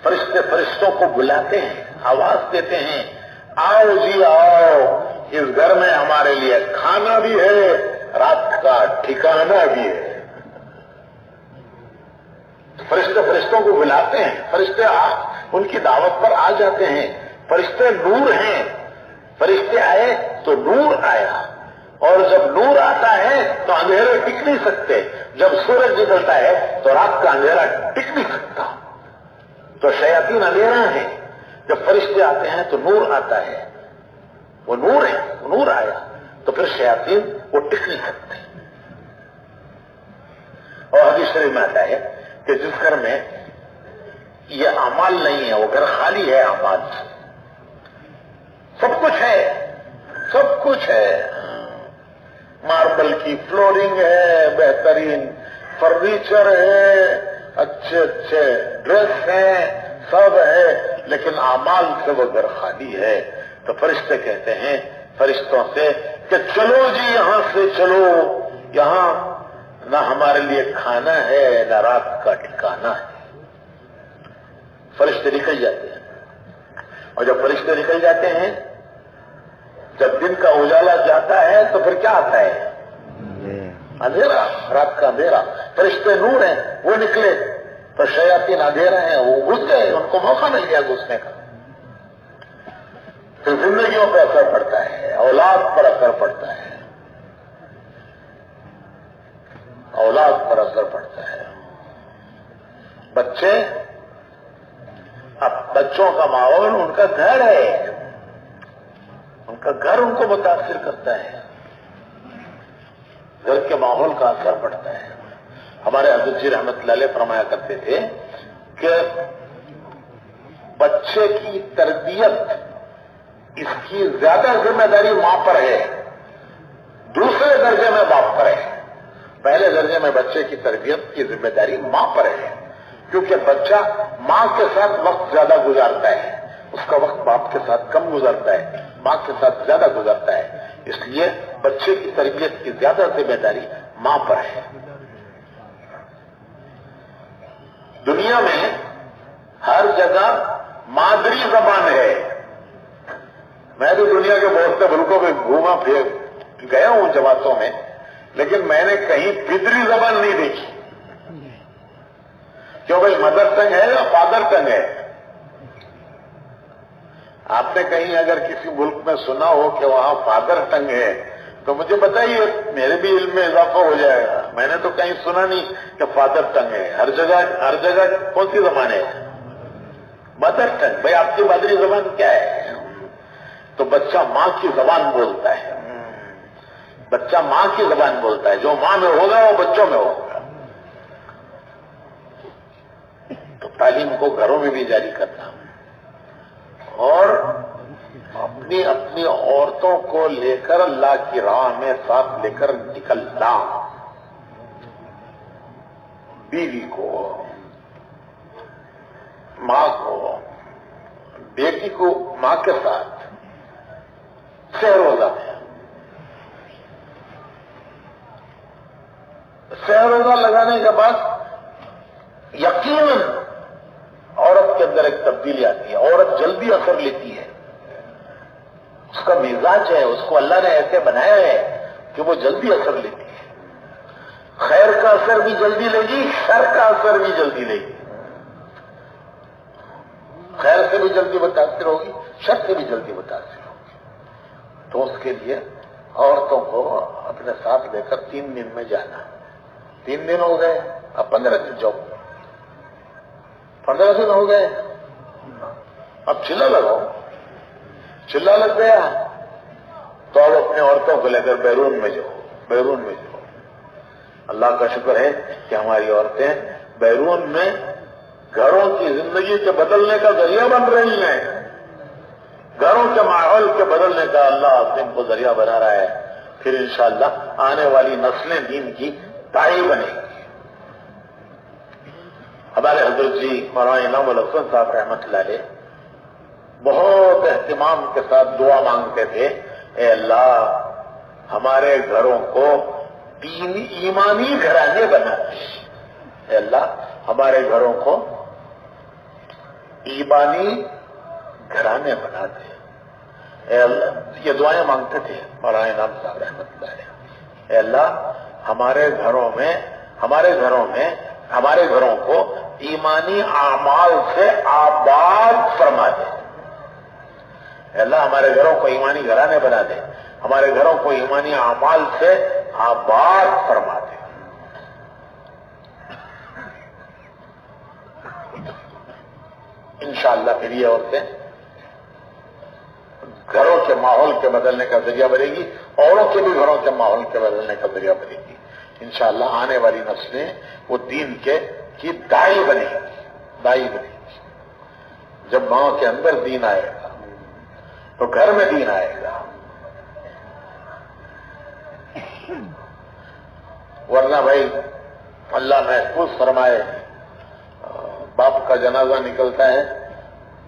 فرشتے فرشتوں کو بلاتے ہیں، آواز دیتے ہیں، آؤ جی آؤ، اس گھر میں ہمارے لیے کھانا بھی ہے، رات کا ٹھکانہ بھی ہے۔ فرشتے فرشتوں کو بلاتے ہیں، فرشتے ان کی دعوت پر آ جاتے ہیں۔ فرشتے نور ہیں، فرشتے آئے تو نور آیا، اور جب نور آتا ہے تو اندھیرے ٹک نہیں سکتے، جب سورج نکلتا ہے تو رات کا اندھیرا ٹک نہیں سکتا۔ تو شیاطین اندھیرا ہیں، جب فرشتے آتے ہیں تو نور آتا ہے، وہ نور ہے، نور آیا تو پھر شیاطین وہ ٹک نہیں سکتے۔ اور حدیث شریف میں آتا ہے کہ جس گھر میں یہ اعمال نہیں ہے وہ گھر خالی ہے اعمال سے، سب کچھ ہے، سب کچھ ہے، ماربل کی فلورنگ ہے، بہترین فرنیچر ہے، اچھے اچھے ڈریس ہیں، سب ہے، لیکن اعمال سے وہ گھر خالی ہے۔ تو فرشتے کہتے ہیں فرشتوں سے کہ چلو جی یہاں سے چلو، یہاں نہ ہمارے لیے کھانا ہے نہ رات کا ٹھکانہ ہے۔ فرشتے نکل جاتے ہیں، اور جب فرشتے نکل جاتے ہیں جب دن کا اجالا جاتا ہے تو پھر کیا آتا ہے؟ اندھیرا، رات کا اندھیرا. فرشتے نور ہیں، وہ نکلے تو شیاطین اندھیرا ہیں، وہ گھس گئے، ان کو موقع مل گیا گھسنے کا. پھر زندگیوں پہ اثر پڑتا ہے، اولاد پر اثر پڑتا ہے، اولاد پر اثر پڑتا ہے. بچے، اب بچوں کا ماحول ان کا گھر ہے، ان کا گھر ان کو متاثر کرتا ہے، گھر کے ماحول کا اثر پڑتا ہے. ہمارے حضرت جی رحمت اللہ علیہ فرمایا کرتے تھے کہ بچے کی تربیت، اس کی زیادہ ذمہ داری ماں پر ہے، دوسرے درجے میں باپ پر ہے. پہلے درجے میں بچے کی تربیت کی ذمہ داری ماں پر ہے، کیونکہ بچہ ماں کے ساتھ وقت زیادہ گزارتا ہے، اس کا وقت باپ کے ساتھ کم گزرتا ہے، ماں کے ساتھ زیادہ گزرتا ہے. اس لیے بچے کی تربیت کی زیادہ ذمہ داری ماں پر ہے. دنیا میں ہر جگہ مادری زبان ہے. میں بھی دنیا کے بہت سے ملکوں میں گھوما پھر گیا ہوں جماعتوں میں، لیکن میں نے کہیں پدری زبان نہیں دیکھی. کیوں بھائی، مدر ٹنگ ہے یا فادر ٹنگ ہے؟ آپ نے کہیں اگر کسی ملک میں سنا ہو کہ وہاں فادر ٹنگ ہے تو مجھے بتائیے، میرے بھی علم میں اضافہ ہو جائے گا. میں نے تو کہیں سنا نہیں کہ فادر ٹنگ ہے. ہر جگہ کون سی زبان ہے؟ Mother tongue. بھائی آپ کی مادری زبان کیا ہے؟ تو بچہ ماں کی زبان بولتا ہے، بچہ ماں کی زبان بولتا ہے. جو ماں میں ہوگا وہ بچوں میں ہوگا. تو تعلیم کو گھروں میں بھی جاری کرنا اور اپنی اپنی عورتوں کو لے کر اللہ کی راہ میں ساتھ لے کر نکلنا. بیوی کو، ماں کو، بیٹی کو ماں کے ساتھ سہ روزہ ہے. سہ روزہ لگانے کے بعد یقیناً عورت کے اندر ایک تبدیلی آتی ہے. عورت جلدی اثر لیتی ہے، اس کا مزاج ہے، اس کو اللہ نے ایسے بنایا ہے کہ وہ جلدی اثر لیتی ہے. خیر کا اثر بھی جلدی لے گی، شر کا اثر بھی جلدی لے گی. خیر سے بھی جلدی متاثر ہوگی، شر سے بھی جلدی متاثر ہوگی. تو اس کے لیے عورتوں کو اپنے ساتھ لے کر 3 دن میں جانا. 3 دن ہو گئے، اب 15 دن جاؤ. 15 دن ہو گئے، اب چلا لگاؤ. چلا لگ گیا تو اب اپنے عورتوں کو لے کر بیرون میں جاؤ. بیرون میں جاؤ. اللہ کا شکر ہے کہ ہماری عورتیں بیرون میں گھروں کی زندگی کے بدلنے کا ذریعہ بن رہی ہیں. گھروں کے ماحول کے بدلنے کا اللہ ان کو ذریعہ بنا رہا ہے. پھر انشاءاللہ آنے والی نسلیں دین کی داعی بنے گی. ہمارے حضرت جی مولانا انعام الحسن صاحب رحمت اللہ علیہ بہت اہتمام کے ساتھ دعا مانگتے تھے، اے اللہ ہمارے گھروں کو دینی ایمانی گھرانے بنا دے. اے اللہ ہمارے گھروں کو ایمانی گھرانے بنا دے. اے اللہ، یہ دعائیں مانگتے تھے مولانا انعام صاحب رحمت اللہ علیہ. اے اللہ ہمارے گھروں کو ایمانی اعمال سے آباد فرما دے. اے اللہ ہمارے گھروں کو ایمانی گھرانے بنا دے، ہمارے گھروں کو ایمانی اعمال سے آباد فرما دے. انشاءاللہ پھر یہ عورتیں گھروں کے ماحول کے بدلنے کا ذریعہ بنے گی، اوروں کے بھی گھروں کے ماحول کے بدلنے کا ذریعہ بنے گی. انشاءاللہ آنے والی نسلیں وہ دین کی دائی بنے گی. جب ماں کے اندر دین آئے گا تو گھر میں دین آئے گا. ورنہ بھائی اللہ محفوظ فرمائے، باپ کا جنازہ نکلتا ہے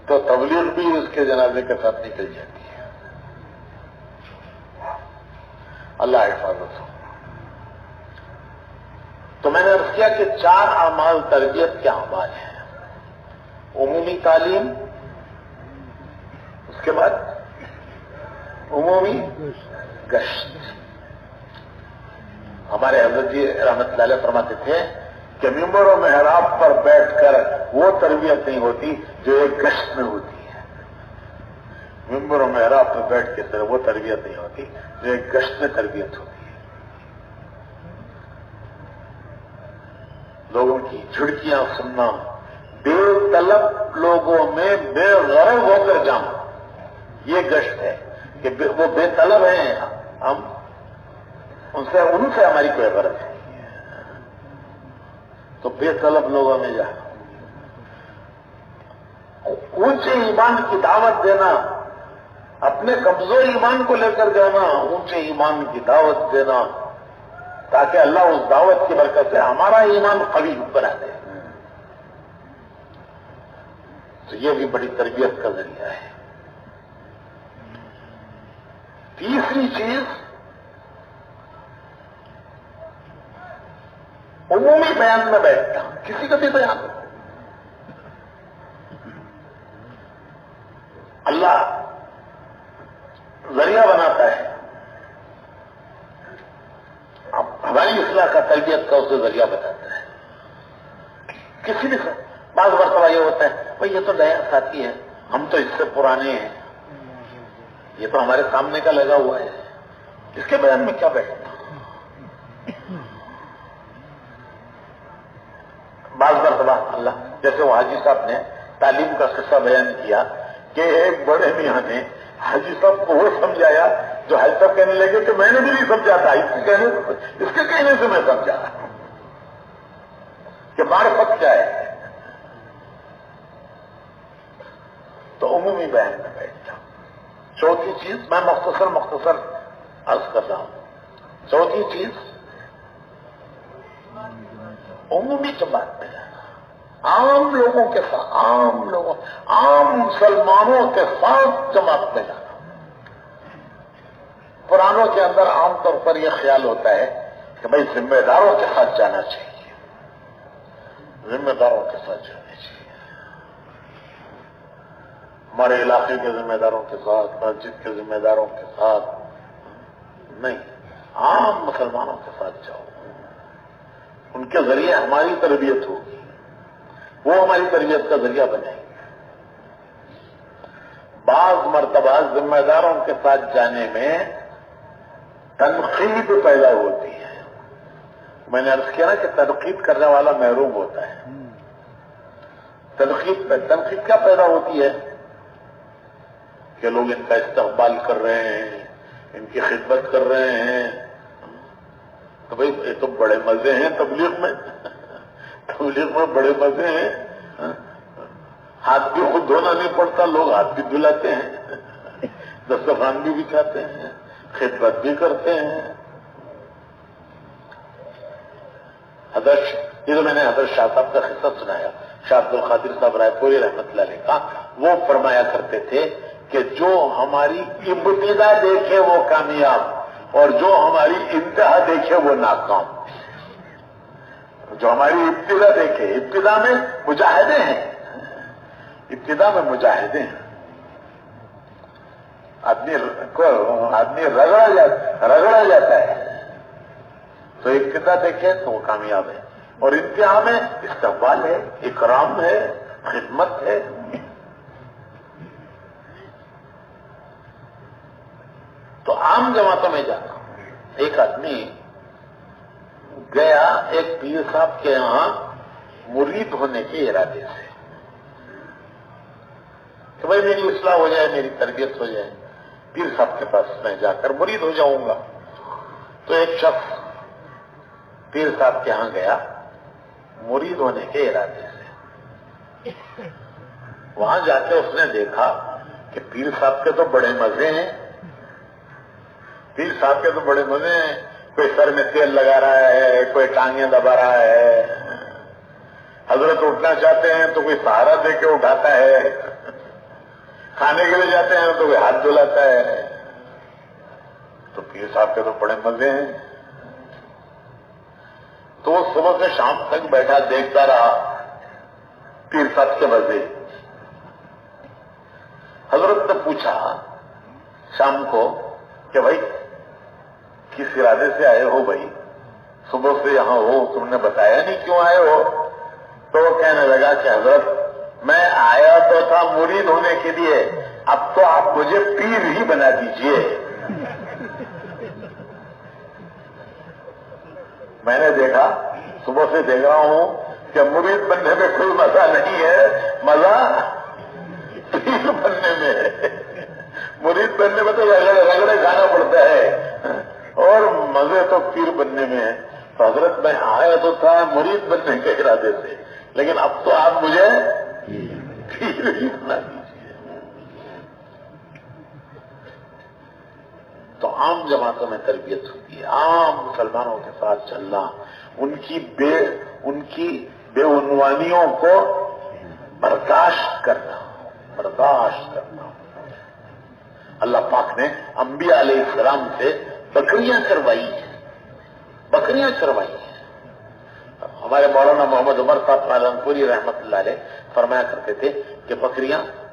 تو تبلیغ بھی اس کے جنازے کے ساتھ نکل جاتی ہے. اللہ حفاظت ہو. تو میں نے عرض کیا کہ 4 اعمال تربیت کے اعمال ہیں. عمومی تعلیم، اس کے بعد عمومی گشت. ہمارے حضرت جی رحمت اللہ علیہ فرماتے تھے کہ ممبر و محراب پر بیٹھ کر وہ تربیت نہیں ہوتی جو ایک گشت میں ہوتی ہے. ممبر و محراب پر بیٹھ کے وہ تربیت نہیں ہوتی جو ایک گشت میں تربیت ہوتی ہے. لوگوں کی جھڑکیاں سننا، بے طلب لوگوں میں بے غرض ہو کر جانا، یہ گشت ہے کہ وہ بے طلب ہیں، ہم ان سے ہماری کوئی غرض ہے. تو بے طلب لوگوں میں جانا، اونچے ایمان کی دعوت دینا، اپنے کمزور ایمان کو لے کر جانا، اونچے ایمان کی دعوت دینا، تاکہ اللہ اس دعوت کی برکت سے ہمارا ایمان قوی بنا دے. تو یہ بھی بڑی تربیت کا ذریعہ ہے. تیسری چیز، عمومی بیان میں بیٹھنا، کسی کا بھی بیان. اللہ ذریعہ بناتا ہے، ہماری اصلاح کا، تربیت کا اسے ذریعہ بتاتا ہے. کسی بھی بعض مرتبہ یہ ہوتا ہے بھائی یہ تو نیا ساتھی ہے، ہم تو اس سے پرانے ہیں، یہ تو ہمارے سامنے کا لگا ہوا ہے، اس کے بیان میں کیا بیٹھنا. بعض مرتبہ اللہ، جیسے وہ حاجی صاحب نے تعلیم کا قصہ بیان کیا کہ ایک بڑے میاں نے حاجی صاحب کو وہ سمجھایا جو حاجی صاحب کہنے لگے کہ میں نے بھی نہیں سمجھا تھا، اس کے کہنے سے میں سمجھا کہ معرفت کیا ہے. تو عمومی بیان میں بیٹھ جاؤ. چوتھی چیز میں مختصر عرض کر رہا ہوں. چوتھی چیز عمومی جماعت میں جانا، عام لوگوں کے ساتھ، عام مسلمانوں کے ساتھ جماعت میں جانا. پرانوں کے اندر عام طور پر یہ خیال ہوتا ہے کہ بھائی ذمہ داروں کے ساتھ جانا چاہیے، ذمہ داروں کے ساتھ جانا چاہیے، ہمارے علاقے کے ذمہ داروں کے ساتھ، مسجد کے ذمہ داروں کے ساتھ نہیں، عام مسلمانوں کے ساتھ جاؤ. ان کے ذریعے ہماری تربیت ہوگی، وہ ہماری تربیت کا ذریعہ بنے گی. بعض مرتبہ ذمہ داروں کے ساتھ جانے میں تنقید پیدا ہوتی ہے. میں نے عرض کیا نا کہ تنقید کرنے والا محروم ہوتا ہے. تنقید کیا پیدا ہوتی ہے کہ لوگ ان کا استقبال کر رہے ہیں، ان کی خدمت کر رہے ہیں، تو بھائی یہ تو بڑے مزے ہیں تبلیغ میں بڑے مزے ہیں. ہاتھ بھی خود دھونا نہیں پڑتا، لوگ ہاتھ بھی دھلاتے ہیں، دسترخوان بھی بچھاتے ہیں، خدمت بھی کرتے ہیں. یہ تو میں نے حضرت شاہ صاحب کا قصہ سنایا، شاہ عبد القادر صاحب رائے پوری رحمت اللہ علیہ کا. وہ فرمایا کرتے تھے کہ جو ہماری ابتدا دیکھے وہ کامیاب، اور جو ہماری انتہا دیکھے وہ ناکام. جو ہماری ابتدا دیکھے، ابتدا میں مجاہدے ہیں، آدمی رگڑا جاتا ہے. تو ابتدا دیکھے تو وہ کامیاب ہے، اور انتہا میں استقبال ہے، اکرام ہے، خدمت ہے. تو عام جماعتوں میں جانا. ایک آدمی گیا ایک پیر صاحب کے یہاں مرید ہونے کے ارادے سے کہ بھائی میری اصلاح ہو جائے، میری تربیت ہو جائے، پیر صاحب کے پاس میں جا کر مرید ہو جاؤں گا. تو ایک شخص پیر صاحب کے یہاں گیا مرید ہونے کے ارادے سے. وہاں جا کے اس نے دیکھا کہ پیر صاحب کے تو بڑے مزے ہیں، کوئی سر میں تیل لگا رہا ہے، کوئی ٹانگیں دبا رہا ہے، حضرت اٹھنا چاہتے ہیں تو کوئی سہارا دے کے اٹھاتا ہے، کھانے کے لیے جاتے ہیں تو کوئی ہاتھ دھلاتا ہے. تو پیر صاحب کے تو بڑے مزے ہیں. تو وہ صبح سے شام تک بیٹھا دیکھتا رہا پیر صاحب کے مزے. حضرت نے پوچھا شام کو کہ بھائی کس ارادے سے آئے ہو بھائی، صبح سے یہاں ہو، تم نے بتایا نہیں کیوں آئے ہو؟ تو وہ کہنے لگا کہ حضرت میں آیا تو تھا مرید ہونے کے لیے، اب تو آپ مجھے پیر ہی بنا دیجئے۔ میں نے دیکھا، صبح سے دیکھ رہا ہوں کہ مرید بننے میں کوئی مزہ نہیں ہے، مزہ پیر بننے میں ہے۔ مرید بننے میں تو رگڑے کھانا پڑتا ہے اور مزے تو پیر بننے میں ہے۔ تو حضرت میں آیا تو تھا مرید بننے کے ارادے سے، لیکن اب تو آپ مجھے پیر ہی بنا دیجیے۔ تو عام جماعتوں میں تربیت ہوتی ہے، عام مسلمانوں کے ساتھ چلنا، ان کی بے عنوانیوں کو برداشت کرنا۔ اللہ پاک نے انبیاء علیہ السلام سے بکریاں چروائی ہیں۔ ہمارے مولانا محمد عمر صاحب پالنپوری رحمت اللہ علیہ فرمایا کرتے تھے کہ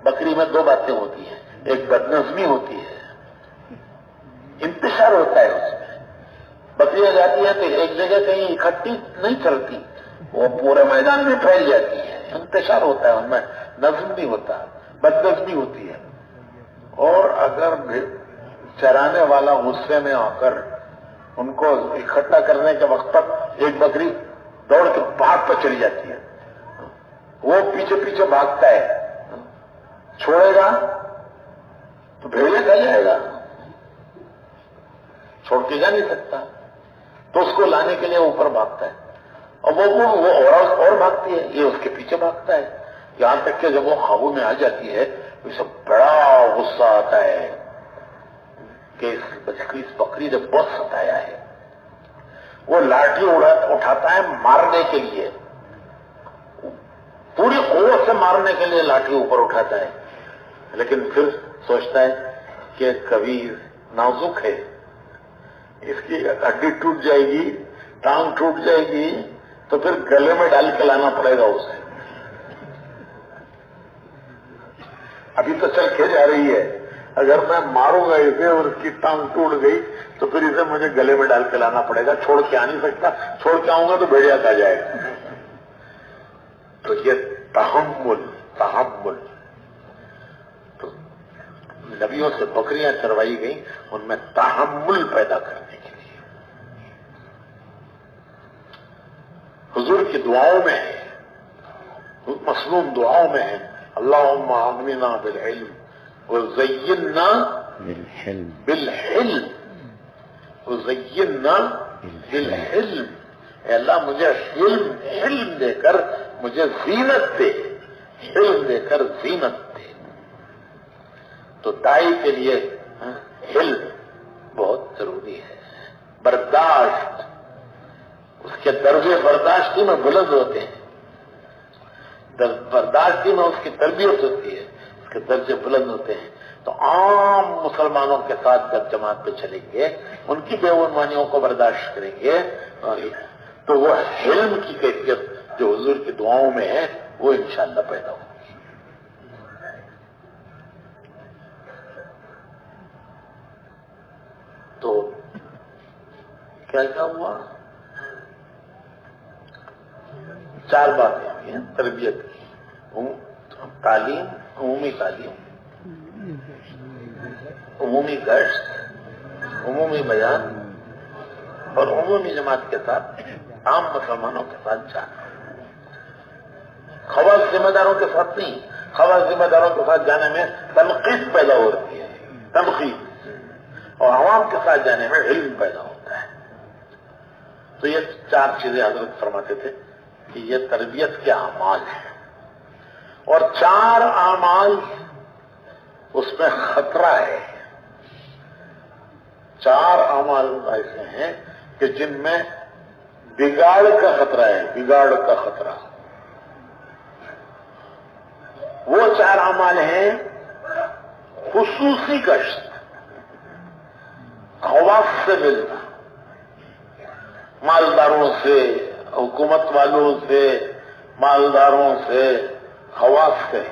بکری میں دو باتیں ہوتی ہیں، ایک بدنظمی ہوتی ہے، انتشار ہوتا ہے اس میں۔ بکریاں جاتی ہیں تو ایک جگہ کہیں اکٹھی نہیں چلتی، وہ پورے میدان میں پھیل جاتی ہے، انتشار ہوتا ہے، ان میں نظم نہیں ہوتا، بدنظمی ہوتی ہے۔ اور اگر چرانے والا غصے میں آ کر ان کو اکٹھا کرنے کے وقت تک ایک بکری دوڑ کے پہاڑ پر چلی جاتی ہے، وہ پیچھے پیچھے بھاگتا ہے، چھوڑے گا تو بھیڑیا کھا جائے گا، چھوڑ کے جا نہیں سکتا، تو اس کو لانے کے لیے اوپر بھاگتا ہے، اور وہ اور بھاگتی ہے، یہ اس کے پیچھے بھاگتا ہے، یہاں تک کہ جب وہ قابو میں آ جاتی ہے اسے بڑا غصہ آتا ہے کہ اس بکری نے بہت ستایا ہے۔ وہ لاٹھی اٹھاتا ہے مارنے کے لیے، پوری قوت سے مارنے کے لیے لاٹھی اوپر اٹھاتا ہے، لیکن پھر سوچتا ہے کہ کبھی نازک ہے، اس کی ہڈی ٹوٹ جائے گی، ٹانگ ٹوٹ جائے گی، تو پھر گلے میں ڈال کے لانا پڑے گا اسے۔ ابھی تو چل کے جا رہی ہے، اگر میں ماروں گا اسے اور اس کی ٹانگ ٹوٹ گئی تو پھر اسے مجھے گلے میں ڈال کے لانا پڑے گا، چھوڑ کے آ نہیں سکتا، چھوڑ کے آؤں گا تو بھیڑیا کھا جائے گا۔ تو یہ تحمل تو نبیوں سے بکریاں چروائی گئیں ان میں تحمل پیدا کرنے کے لیے۔ حضور کی دعاؤں میں ہے، مصنون دعاؤں میں ہے، اللہم اغننا بالعلم وزیننا بالحلم اے اللہ مجھے علم دے کر مجھے زینت دے، علم دے کر زینت دے۔ تو داعی کے لیے علم بہت ضروری ہے، برداشت، اس کے درجے برداشتی میں بلند ہوتے ہیں، برداشتی میں اس کی تربیت ہوتی ہے، اس کے درجے بلند ہوتے ہیں۔ تو عام مسلمانوں کے ساتھ جب جماعت پہ چلیں گے، ان کی بے عنوانیوں کو برداشت کریں گے، تو وہ علم کی کیفیت جو حضور کی دعاؤں میں ہے وہ انشاءاللہ پیدا ہوگی۔ تو کیا ہوا؟ 4 باتیں ہوئی ہیں تربیت کی، تعلیم، عمومی تعلیم، عمومی گشت، عمومی بیان اور عمومی جماعت کے ساتھ عام مسلمانوں کے ساتھ جانا۔ خواص ذمہ داروں کے ساتھ نہیں، خواص ذمہ داروں کے ساتھ جانے میں تنقید پیدا ہوتی ہے، تنقید، اور عوام کے ساتھ جانے میں علم پیدا ہوتا ہے۔ تو یہ 4 چیزیں حضرت فرماتے تھے کہ یہ تربیت کے اعمال ہیں، اور 4 اعمال اس میں خطرہ ہے۔ 4 اعمال ایسے ہیں کہ جن میں بگاڑ کا خطرہ ہے، بگاڑ کا خطرہ۔ وہ 4 اعمال ہیں خصوصی گشت، خواص سے ملنا، مالداروں سے، حکومت والوں سے، مالداروں سے، خواص سے۔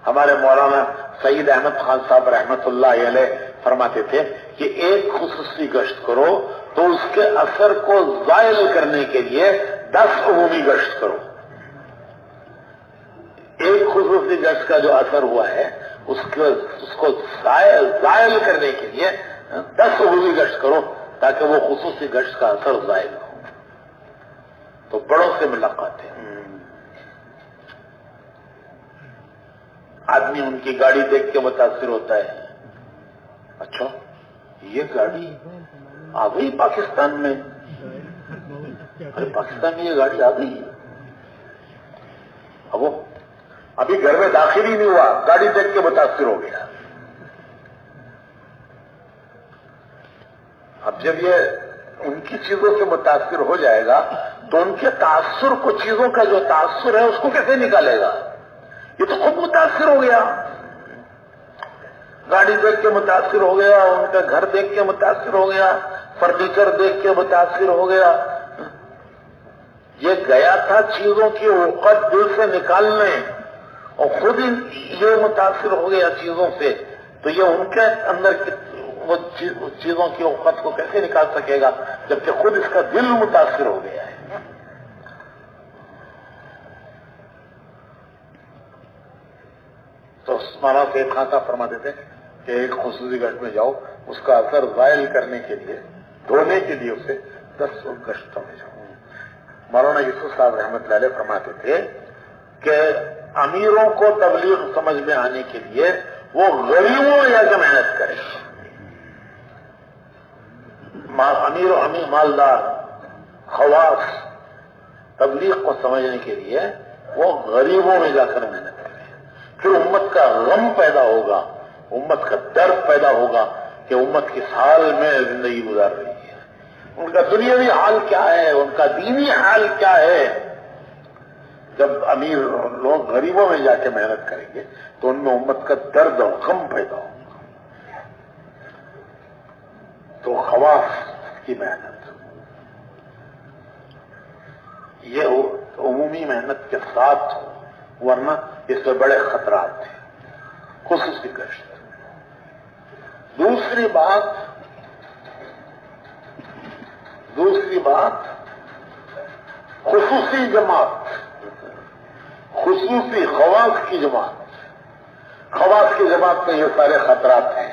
ہمارے مولانا سید احمد خان صاحب رحمت اللہ علیہ فرماتے تھے کہ ایک خصوصی گشت کرو تو اس کے اثر کو زائل کرنے کے لیے 10 عمومی گشت کرو. ایک خصوصی گشت کا جو اثر ہوا ہے اس کو زائل کرنے کے لیے 10 عمومی گشت کرو تاکہ وہ خصوصی گشت کا اثر زائل ہو. تو بڑوں سے ملاقات ہے. آدمی ان کی گاڑی دیکھ کے متاثر ہوتا ہے. اچھا یہ گاڑی آ گئی پاکستان میں, ارے پاکستان میں یہ گاڑی آ گئی. اب وہ ابھی گھر میں داخل ہی نہیں ہوا, گاڑی دیکھ کے متاثر ہو گیا. اب جب یہ ان کی چیزوں سے متاثر ہو جائے گا تو ان کے تاثر کو, چیزوں کا جو تاثر ہے اس کو کیسے نکالے گا؟ یہ تو خود متاثر ہو گیا, گاڑی دیکھ کے متاثر ہو گیا, ان کا گھر دیکھ کے متاثر ہو گیا, فرنیچر دیکھ کے متاثر ہو گیا. یہ گیا تھا چیزوں کی اوقات دل سے نکالنے اور خود ہی یہ متاثر ہو گیا چیزوں سے, تو یہ ان کے اندر وہ چیزوں کی اوقات کو کیسے نکال سکے گا جبکہ خود اس کا دل متاثر ہو گیا ہے. تو مانا سے خاصا فرماتے تھے کہ ایک خصوصی گشت میں جاؤ, اس کا اثر زائل کرنے کے لیے, دھونے کے لیے اسے 10 گشتوں میں جاؤ. مولانا یوسف صاحب رحمۃ اللہ علیہ فرماتے تھے کہ امیروں کو تبلیغ سمجھ میں آنے کے لیے وہ غریبوں میں جا کے محنت کرے. امیر و امیر مالدار خواص تبلیغ کو سمجھنے کے لیے وہ غریبوں میں جا کر محنت کرے. پھر امت کا غم پیدا ہوگا, امت کا درد پیدا ہوگا کہ امت کس حال میں زندگی گزار رہی ہے, ان کا دنیاوی حال کیا ہے, ان کا دینی حال کیا ہے. جب امیر لوگ غریبوں میں جا کے محنت کریں گے تو ان میں امت کا درد اور غم پیدا ہوگا. تو خواص کی محنت, یہ عمومی محنت کے ساتھ ہو, ورنہ اس میں بڑے خطرات ہیں. خصوصی گشت. دوسری بات خصوصی جماعت, خصوصی خواص کی جماعت. خواص کی جماعت میں یہ سارے خطرات ہیں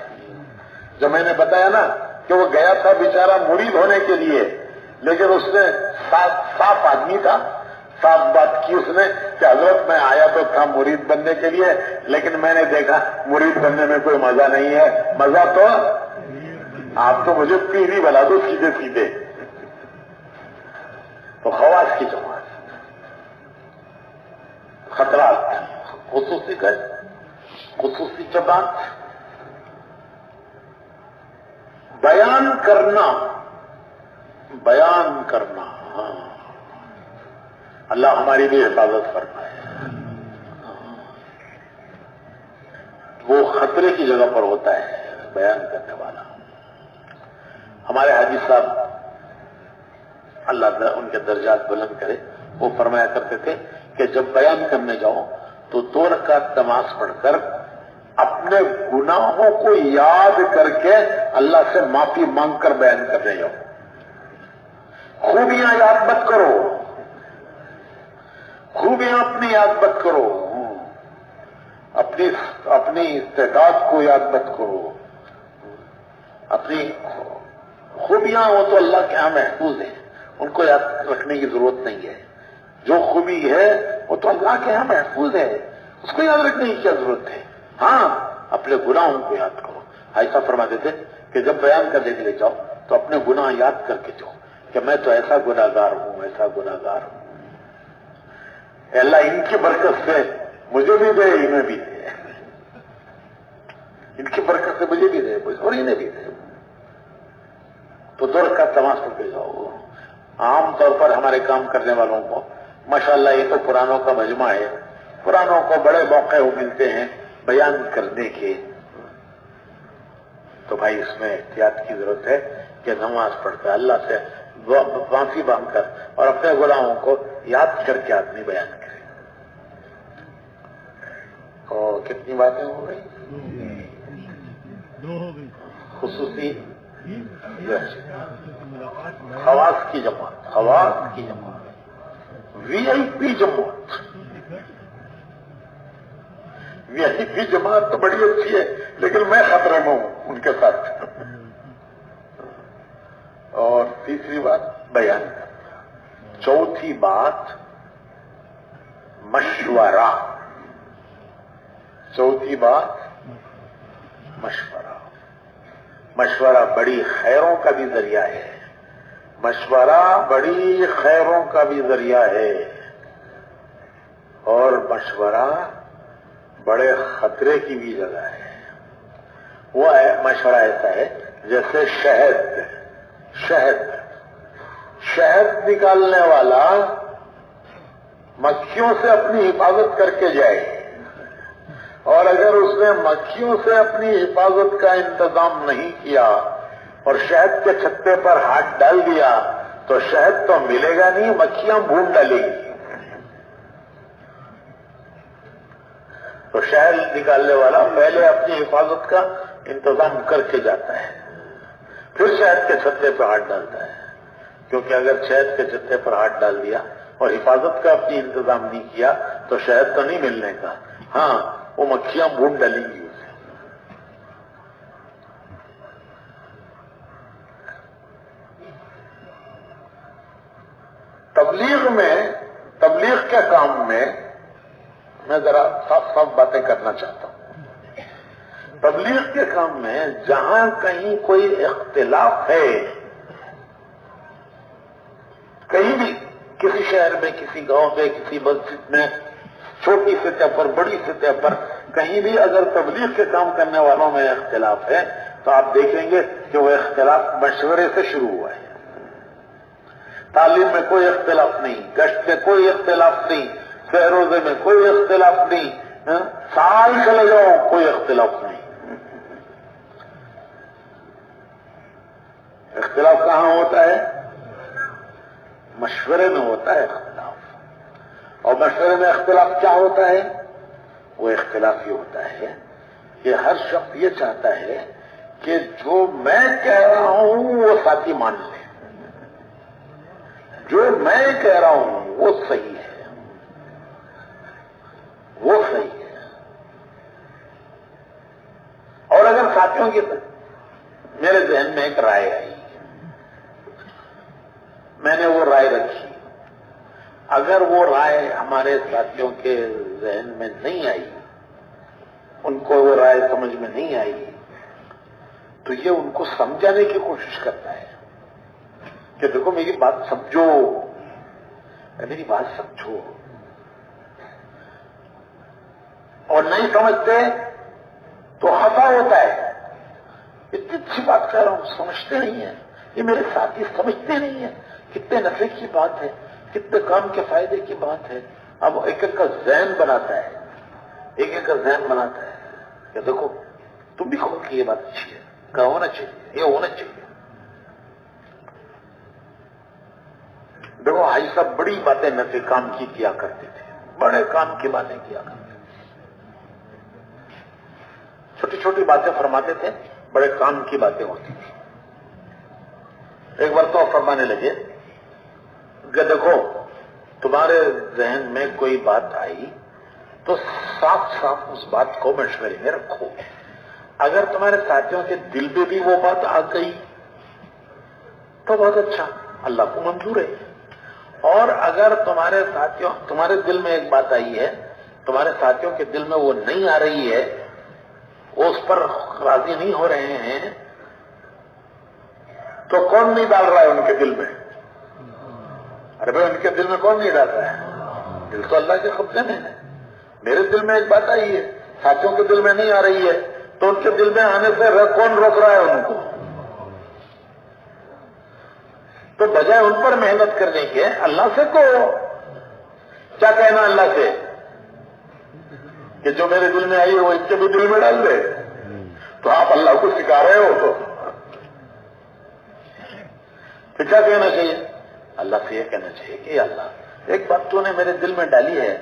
جو میں نے بتایا نا کہ وہ گیا تھا بیچارہ مرید ہونے کے لیے, لیکن اس نے صاف آدمی تھا, صاف بات کی اس نے کہ حضرت میں آیا تو تھا مرید بننے کے لیے, لیکن میں نے دیکھا مرید بننے میں کوئی مزہ نہیں ہے. مزہ تو آپ تو مجھے پیری بنا دو سیدھے سیدھے. تو خواص کی جماعت, خطرات, خصوصی جماعت, بیان کرنا. ہاں اللہ ہماری بھی حفاظت فرمائے. وہ خطرے کی جگہ پر ہوتا ہے بیان کرنے والا. ہمارے حاجی صاحب اللہ ان کے درجات بلند کرے, وہ فرمایا کرتے تھے کہ جب بیان کرنے جاؤ تو 2 رکعت نماز پڑھ کر اپنے گناہوں کو یاد کر کے اللہ سے معافی مانگ کر بیان کرنے جاؤ. خوبیاں یاد مت کرو, خوبیاں اپنی یاد مت کرو, اپنی استعداد کو یاد مت کرو. اپنی خوبیاں وہ تو اللہ کے ہاں محفوظ ہیں, ان کو یاد رکھنے کی ضرورت نہیں ہے. جو خوبی ہے وہ تو اللہ کے ہاں محفوظ ہے, اس کو یاد رکھنے کی کیا ضرورت ہے. ہاں اپنے گناہوں کو یاد کرو. ایسا فرماتے تھے کہ جب بیان کرنے کے لیے جاؤ تو اپنے گناہ یاد کر کے جاؤ کہ میں تو ایسا گناہگار ہوں, ایسا گناہگار ہوں. اللہ ان کی برکت سے مجھے بھی دے, انہیں بھی دے, ان کی برکت سے مجھے بھی دے اور انہیں بھی دے. تو 2 رکعت نماز پڑھ کے جاؤ. عام طور پر ہمارے کام کرنے والوں کو ماشاءاللہ یہ تو پرانوں کا مجمع ہے, پرانوں کو بڑے موقع ملتے ہیں بیان کرنے کے. تو بھائی اس میں احتیاط کی ضرورت ہے کہ نماز پڑھ کر اللہ سے معافی مانگ کر اور اپنے گناہوں کو یاد کر کے آدمی بیان کرے. اور کتنی باتیں ہو گئی؟ 2 ہو گئی. خصوصی خواص کی جماعت، خواص کی جماعت، وی آئی پی جماعت. وی آئی پی جماعت تو بڑی اچھی ہے، لیکن میں خطرے میں ہوں ان کے ساتھ. اور تیسری بات بیان کرنا. چوتھی بات مشورہ. چوتھی بات مشورہ. مشورہ بڑی خیروں کا بھی ذریعہ ہے. مشورہ بڑی خیروں کا بھی ذریعہ ہے، اور مشورہ بڑے خطرے کی بھی جگہ ہے. وہ مشورہ ایسا ہے جیسے شہد نکالنے والا مکھیوں سے اپنی حفاظت کر کے جائے، اور اگر اس نے مکھیوں سے اپنی حفاظت کا انتظام نہیں کیا اور شہد کے چھتے پر ہاتھ ڈال دیا تو شہد تو ملے گا نہیں، مکھیاں بھون ڈالیں گی. تو شہد نکالنے والا پہلے اپنی حفاظت کا انتظام کر کے جاتا ہے، پھر شہد کے چھتے پر ہاتھ ڈالتا ہے. کیونکہ اگر شہد کے چھتے پر ہاتھ ڈال دیا اور حفاظت کا اپنی انتظام نہیں کیا تو شہد تو نہیں ملنے کا، ہاں وہ مکھیاں بھون ڈالیں گی اسے. تبلیغ کے کام میں میں ذرا صاف باتیں کرنا چاہتا ہوں. تبلیغ کے کام میں جہاں کہیں کوئی اختلاف ہے، کہیں بھی کسی شہر میں، کسی گاؤں میں، کسی مسجد میں، چھوٹی سطح پر، بڑی سطح پر، کہیں بھی اگر تبلیغ کے کام کرنے والوں میں اختلاف ہے تو آپ دیکھیں گے کہ وہ اختلاف مشورے سے شروع ہوا ہے. تعلیم میں کوئی اختلاف نہیں، گشت میں کوئی اختلاف نہیں، سحر روزے میں کوئی اختلاف نہیں، سال چلے جاؤ کوئی اختلاف نہیں. اختلاف کہاں ہوتا ہے؟ مشورے میں ہوتا ہے اختلاف. اور مشورے میں اختلاف کیا ہوتا ہے؟ وہ اختلاف یہ ہوتا ہے کہ ہر شخص یہ چاہتا ہے کہ جو میں کہہ رہا ہوں وہ ساتھی مان لے، جو میں کہہ رہا ہوں وہ صحیح ہے، وہ صحیح ہے. اور اگر ساتھیوں کی میرے ذہن میں ایک رائے آئی، میں نے وہ رائے رکھی، اگر وہ رائے ہمارے ساتھیوں کے ذہن میں نہیں آئی، ان کو وہ رائے سمجھ میں نہیں آئی، تو یہ ان کو سمجھانے کی کوشش کرتا ہے کہ دیکھو میری بات سمجھو، میری بات سمجھو. اور نہیں سمجھتے تو خطا ہوتا ہے. اتنی اچھی بات کہہ رہا ہوں، سمجھتے نہیں ہیں، یہ میرے ساتھی سمجھتے نہیں ہیں. کتنے نفع کی بات ہے، کتنے کام کے فائدے کی بات ہے. اب ایک ایک کا ذہن بناتا ہے، ایک ایک کا ذہن بناتا ہے کہ دیکھو تم بھی کہو کہ یہ بات اچھی ہے، کیا ہونا چاہیے، یہ ہونا چاہیے. دیکھو حاجی صاحب بڑی باتیں نفع کام کی کیا کرتے تھے، بڑے کام کی باتیں کیا کرتے تھے، چھوٹی چھوٹی باتیں فرماتے تھے، بڑے کام کی باتیں ہوتی تھی. ایک بار تو فرمانے لگے کہ دیکھو تمہارے ذہن میں کوئی بات آئی تو صاف صاف اس بات کو مشورے میں رکھو. اگر تمہارے ساتھیوں کے دل میں بھی وہ بات آ گئی تو بہت اچھا، اللہ کو منظور ہے. اور اگر تمہارے دل میں ایک بات آئی ہے، تمہارے ساتھیوں کے دل میں وہ نہیں آ رہی ہے، وہ اس پر راضی نہیں ہو رہے ہیں، تو کون نہیں ڈال رہا ہے ان کے دل میں؟ ارے بھائی ان کے دل میں کون نہیں ڈال رہا ہے؟ دل تو اللہ کے قبضے میں ہے. میرے دل میں ایک بات آئی ہے، ساتھیوں کے دل میں نہیں آ رہی ہے، تو ان کے دل میں آنے سے کون روک رہا ہے ان کو؟ تو بجائے ان پر محنت کرنے کے اللہ سے کہو. کیا کہنا اللہ سے کہ جو میرے دل میں آئی ہے وہ ان کے بھی دل میں ڈال دے؟ تو آپ اللہ کو سکھا رہے ہو. تو کیا کہنا چاہیے؟ اللہ سے یہ کہنا چاہیے کہ اللہ ایک بات تو نے میرے دل میں ڈالی ہے،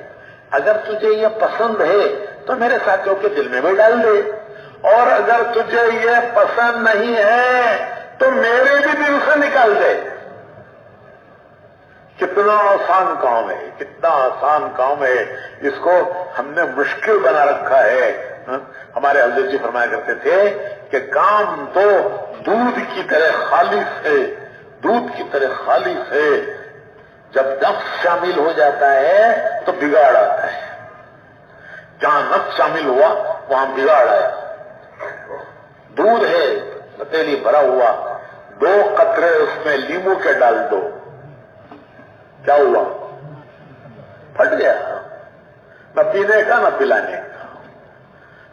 اگر تجھے یہ پسند ہے تو میرے ساتھیوں کے دل میں بھی ڈال دے، اور اگر تجھے یہ پسند نہیں ہے تو میرے بھی دل سے نکال دے. کتنا آسان کام ہے، کتنا آسان کام ہے، اس کو ہم نے مشکل بنا رکھا ہے. ہمارے حضرت جی فرمایا کرتے تھے کہ کام تو دودھ کی طرح خالص ہے، دودھ کی طرح خالص ہے. جب نفس شامل ہو جاتا ہے تو بگاڑ آتا ہے. جہاں نفس شامل ہوا وہاں بگاڑ آیا. دودھ ہے پتیلی بھرا ہوا، 2 قطرے اس میں لیمو کے ڈال دو، کیا ہوا؟ پھٹ گیا، نہ پینے کا نہ پلانے کا.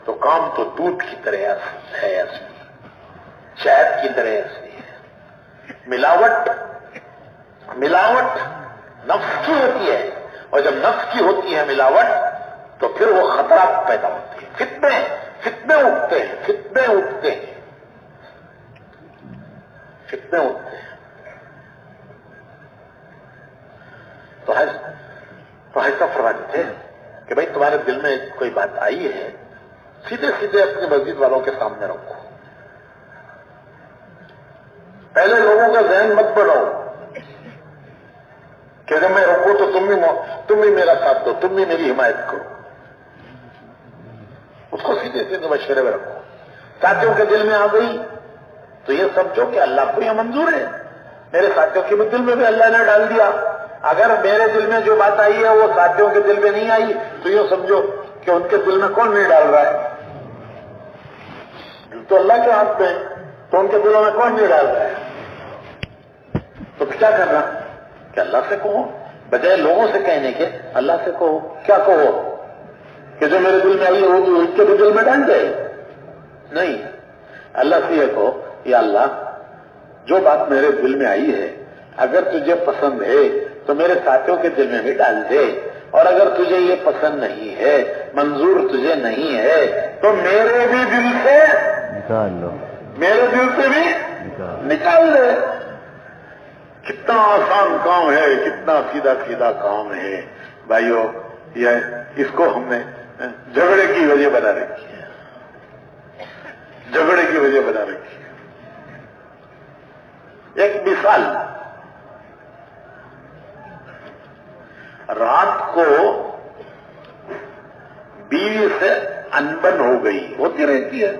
تو کام تو دودھ کی طرح ہے، اصلی شہد کی طرح اصلی ہے. ملاوٹ نفس کی ہوتی ہے، اور جب نفس کی ہوتی ہے ملاوٹ تو پھر وہ خطرات پیدا ہوتے ہیں، فتنے اٹھتے ہیں. تو ایسا فرماتے تھے کہ بھائی تمہارے دل میں کوئی بات آئی ہے، سیدھے اپنی مسجد والوں کے سامنے رکھو. پہلے لوگوں کا ذہن مت بناؤ کہ جب میں رکھوں تو تم بھی میرا ساتھ دو، تم بھی میری حمایت کرو. اس کو سیدھے مشورے میں رکھو. ساتھیوں کے دل میں آ گئی تو یہ سمجھو کہ اللہ کو یہ منظور ہے. میرے ساتھیوں کے دل میں بھی اللہ نے ڈال دیا. اگر میرے دل میں جو بات آئی ہے وہ ساتھیوں کے دل میں نہیں آئی تو یہ سمجھو کہ ان کے دل میں کون نہیں ڈال رہا ہے؟ دل تو اللہ کے ہاتھ میں، تو ان کے دلوں میں کون نہیں ڈال رہا ہے؟ تو کیا کرنا کہ اللہ سے کہو، بجائے لوگوں سے کہنے کے اللہ سے کہو. کیا کہو کہ جو میرے دل میں آئی ہے وہ اس کے بھی دل میں ڈال جائے؟ نہیں، اللہ سے یہ کہو یا اللہ جو بات میرے دل میں آئی ہے اگر تجھے پسند ہے تو میرے ساتھیوں کے دل میں بھی ڈال دے، اور اگر تجھے یہ پسند نہیں ہے، منظور تجھے نہیں ہے تو میرے بھی دل سے نکال لو، میرے دل سے بھی نکال دے. کتنا آسان کام ہے، کتنا سیدھا کام ہے بھائیو. یہ اس کو ہم نے جھگڑے کی وجہ بنا رکھی ہے، جھگڑے کی وجہ بنا رکھی ہے. ایک مثال، رات کو بیوی سے انبن ہو گئی، ہوتی رہتی ہے،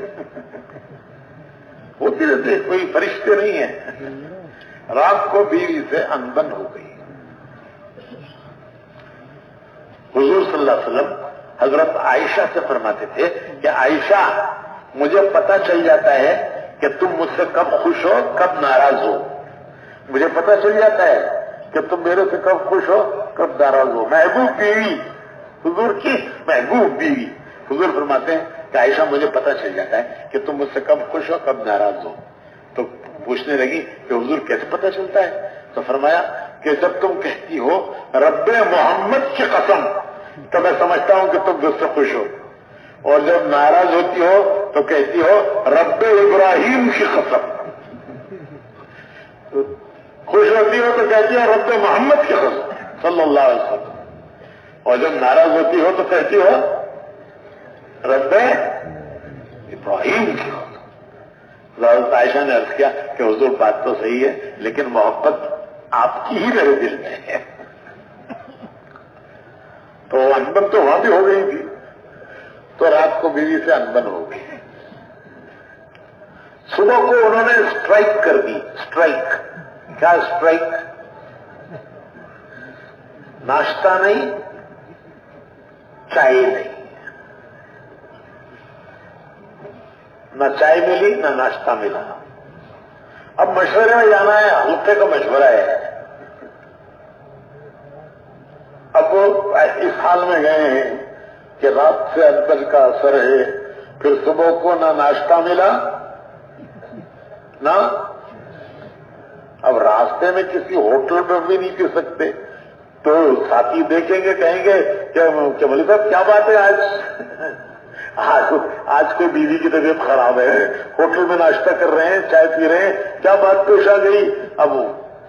کوئی فرشتے نہیں ہے. رات کو بیوی سے انبن ہو گئی. حضور صلی اللہ علیہ وسلم حضرت عائشہ سے فرماتے تھے کہ عائشہ مجھے پتا چل جاتا ہے کہ تم مجھ سے کب خوش ہو کب ناراض ہو. مجھے پتا چل جاتا ہے کہ تم میرے سے کب خوش ہو کب ناراض ہو. محبوب بیوی، حضور کی محبوب بیوی. حضور فرماتے ہیں کہ عائشہ مجھے پتا چل جاتا ہے کہ تم مجھ سے کب خوش ہو کب ناراض ہو. تو پوچھنے لگی کہ حضور کیسے پتا چلتا ہے؟ تو فرمایا کہ جب تم کہتی ہو رب محمد کی قسم تو میں سمجھتا ہوں کہ تم مجھ سے خوش ہو، اور جب ناراض ہوتی ہو تو کہتی ہو رب ابراہیم کی قسم. خوش ہوتی ہو تو کہتی ہو رب محمد کی قسم صلی اللہ علیہ وسلم، اور جب ناراض ہوتی ہو تو کہتی ہو رب ابراہیم کی قسم. حضرت عائشہ نے عرض کیا کہ حضور بات تو صحیح ہے لیکن محبت آپ کی ہی میرے دل میں ہے. تو انبن تو وہاں بھی ہو گئی تھی، تو رات کو بیوی سے انبن ہو گئی. صبح کو انہوں نے اسٹرائک کر دی. اسٹرائک کیا؟ اسٹرائک ناشتہ نہیں، چائے نہیں. نہ چائے ملی نہ ناشتہ ملا. اب مشورے میں جانا ہے، حلقے کا مشورہ ہے. اب وہ اس حال میں گئے ہیں کہ رات سے انبن کا اثر ہے، پھر صبح کو نہ ناشتہ ملا نہ. اب راستے میں کسی ہوٹل میں بھی نہیں پی سکتے تو ساتھی دیکھیں گے کہیں گے کہ مولوی صاحب کیا بات ہے آج کوئی بیوی کی طبیعت خراب ہے، ہوٹل میں ناشتہ کر رہے ہیں، چائے پی رہے ہیں، کیا بات پیش آ گئی؟ اب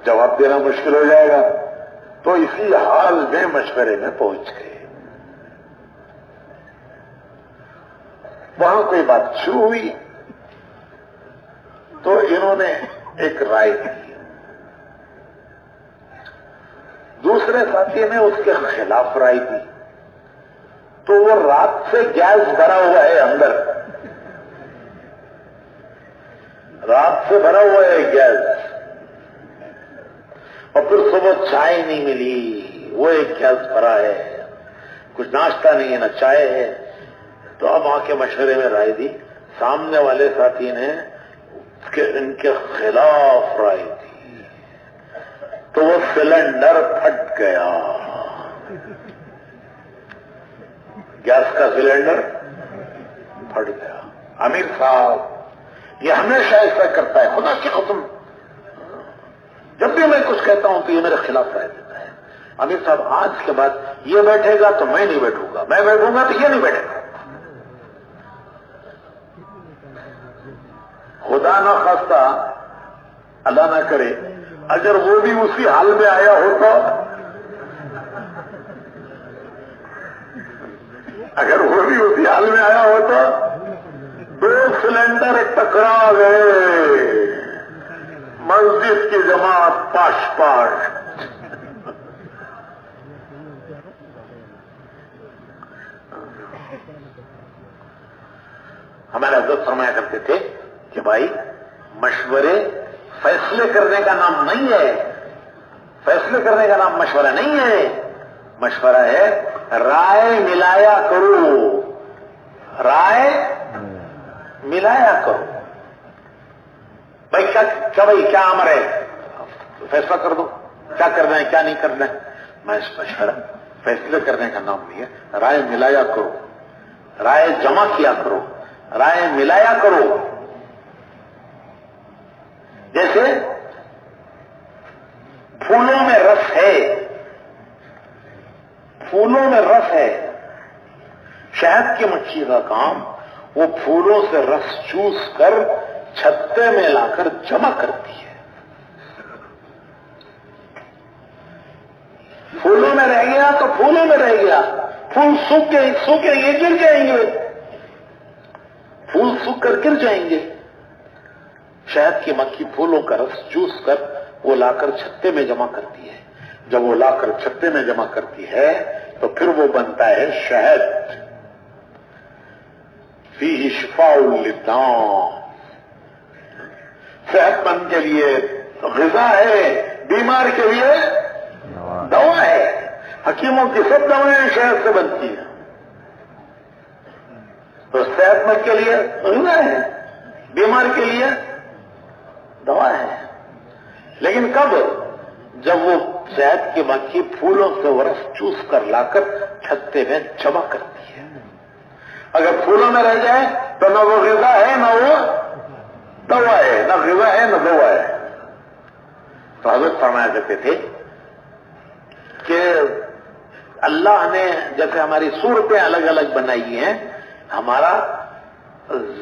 جواب دینا مشکل ہو جائے گا. تو اسی حال میں مشورے میں پہنچ گئے. وہاں کوئی بات شروع ہوئی تو انہوں نے ایک رائے دی، دوسرے ساتھی نے اس کے خلاف رائے دی، تو وہ رات سے گیس بھرا ہوا ہے اندر، رات سے بھرا ہوا ہے گیس، اور پھر صبح چائے نہیں ملی، وہ ایک گیس بھرا ہے، کچھ ناشتہ نہیں ہے نہ چائے ہے۔ تو اب آ کے مشورے میں رائے دی، سامنے والے ساتھی نے ان کے خلاف رائے دی، تو وہ سلنڈر پھٹ گیا، گیس کا سلنڈر پھٹ گیا۔ امیر صاحب یہ ہمیشہ ایسا کرتا ہے، خدا کی قسم جب بھی میں کچھ کہتا ہوں تو یہ میرے خلاف رائے دیتا ہے۔ امیر صاحب آج کے بعد یہ بیٹھے گا تو میں نہیں بیٹھوں گا، میں بیٹھوں گا تو یہ نہیں بیٹھے گا۔ خدا نہ خواستہ، اللہ نہ کرے، اگر وہ بھی اسی حال میں آیا ہو تو، اگر وہ بھی اسی حال میں آیا ہو تو 2 سلنڈر ٹکرا گئے، مسجد کی جماعت پاش پاش۔ ہمارے حضرت فرمایا کرتے تھے کہ بھائی مشورے فیصلے کرنے کا نام نہیں ہے، فیصلے کرنے کا نام مشورہ نہیں ہے، مشورہ ہے رائے ملایا کرو، رائے ملایا کرو۔ بھائی کیا امر ہے، فیصلہ کر دو، کیا کرنا ہے کیا نہیں کرنا ہے۔ میں اس مشورہ فیصلے کرنے کا نام نہیں ہے، رائے ملایا کرو، رائے جمع کیا کرو، رائے ملایا کرو۔ جیسے پھولوں میں رس ہے، پھولوں میں رس ہے، شہد کی مکھی کا کام وہ پھولوں سے رس چوس کر چھتے میں لا کر جمع کرتی ہے۔ پھولوں میں رہ گیا تو پھولوں میں رہ گیا، پھول سوکھ گئے گر جائیں گے، پھول سوکھ کر گر جائیں گے۔ شہد کی مکھی پھولوں کا رس چوس کر وہ لا کر چھتے میں جمع کرتی ہے، جب وہ لا کر چھتے میں جمع کرتی ہے تو پھر وہ بنتا ہے شہد، فیہ شفاء للناس، صحت مند کے لیے غذا ہے، بیمار کے لیے دوا ہے۔ حکیموں کی سب دوائیں شہد سے بنتی ہیں، تو صحت مند کے لیے غذا ہے، بیمار کے لیے دوا ہے۔ لیکن کب؟ جب وہ شہد کی مکھی پھولوں سے ورس چوس کر لا کر چھتے میں جمع کرتی ہے۔ اگر پھولوں میں رہ جائے تو نہ وہ غذا ہے نہ وہ دوا ہے، نہ غذا ہے نہ دوا ہے۔ تو حضرت فرمایا کرتے تھے کہ اللہ نے جیسے ہماری صورتیں الگ الگ بنائی ہیں، ہمارا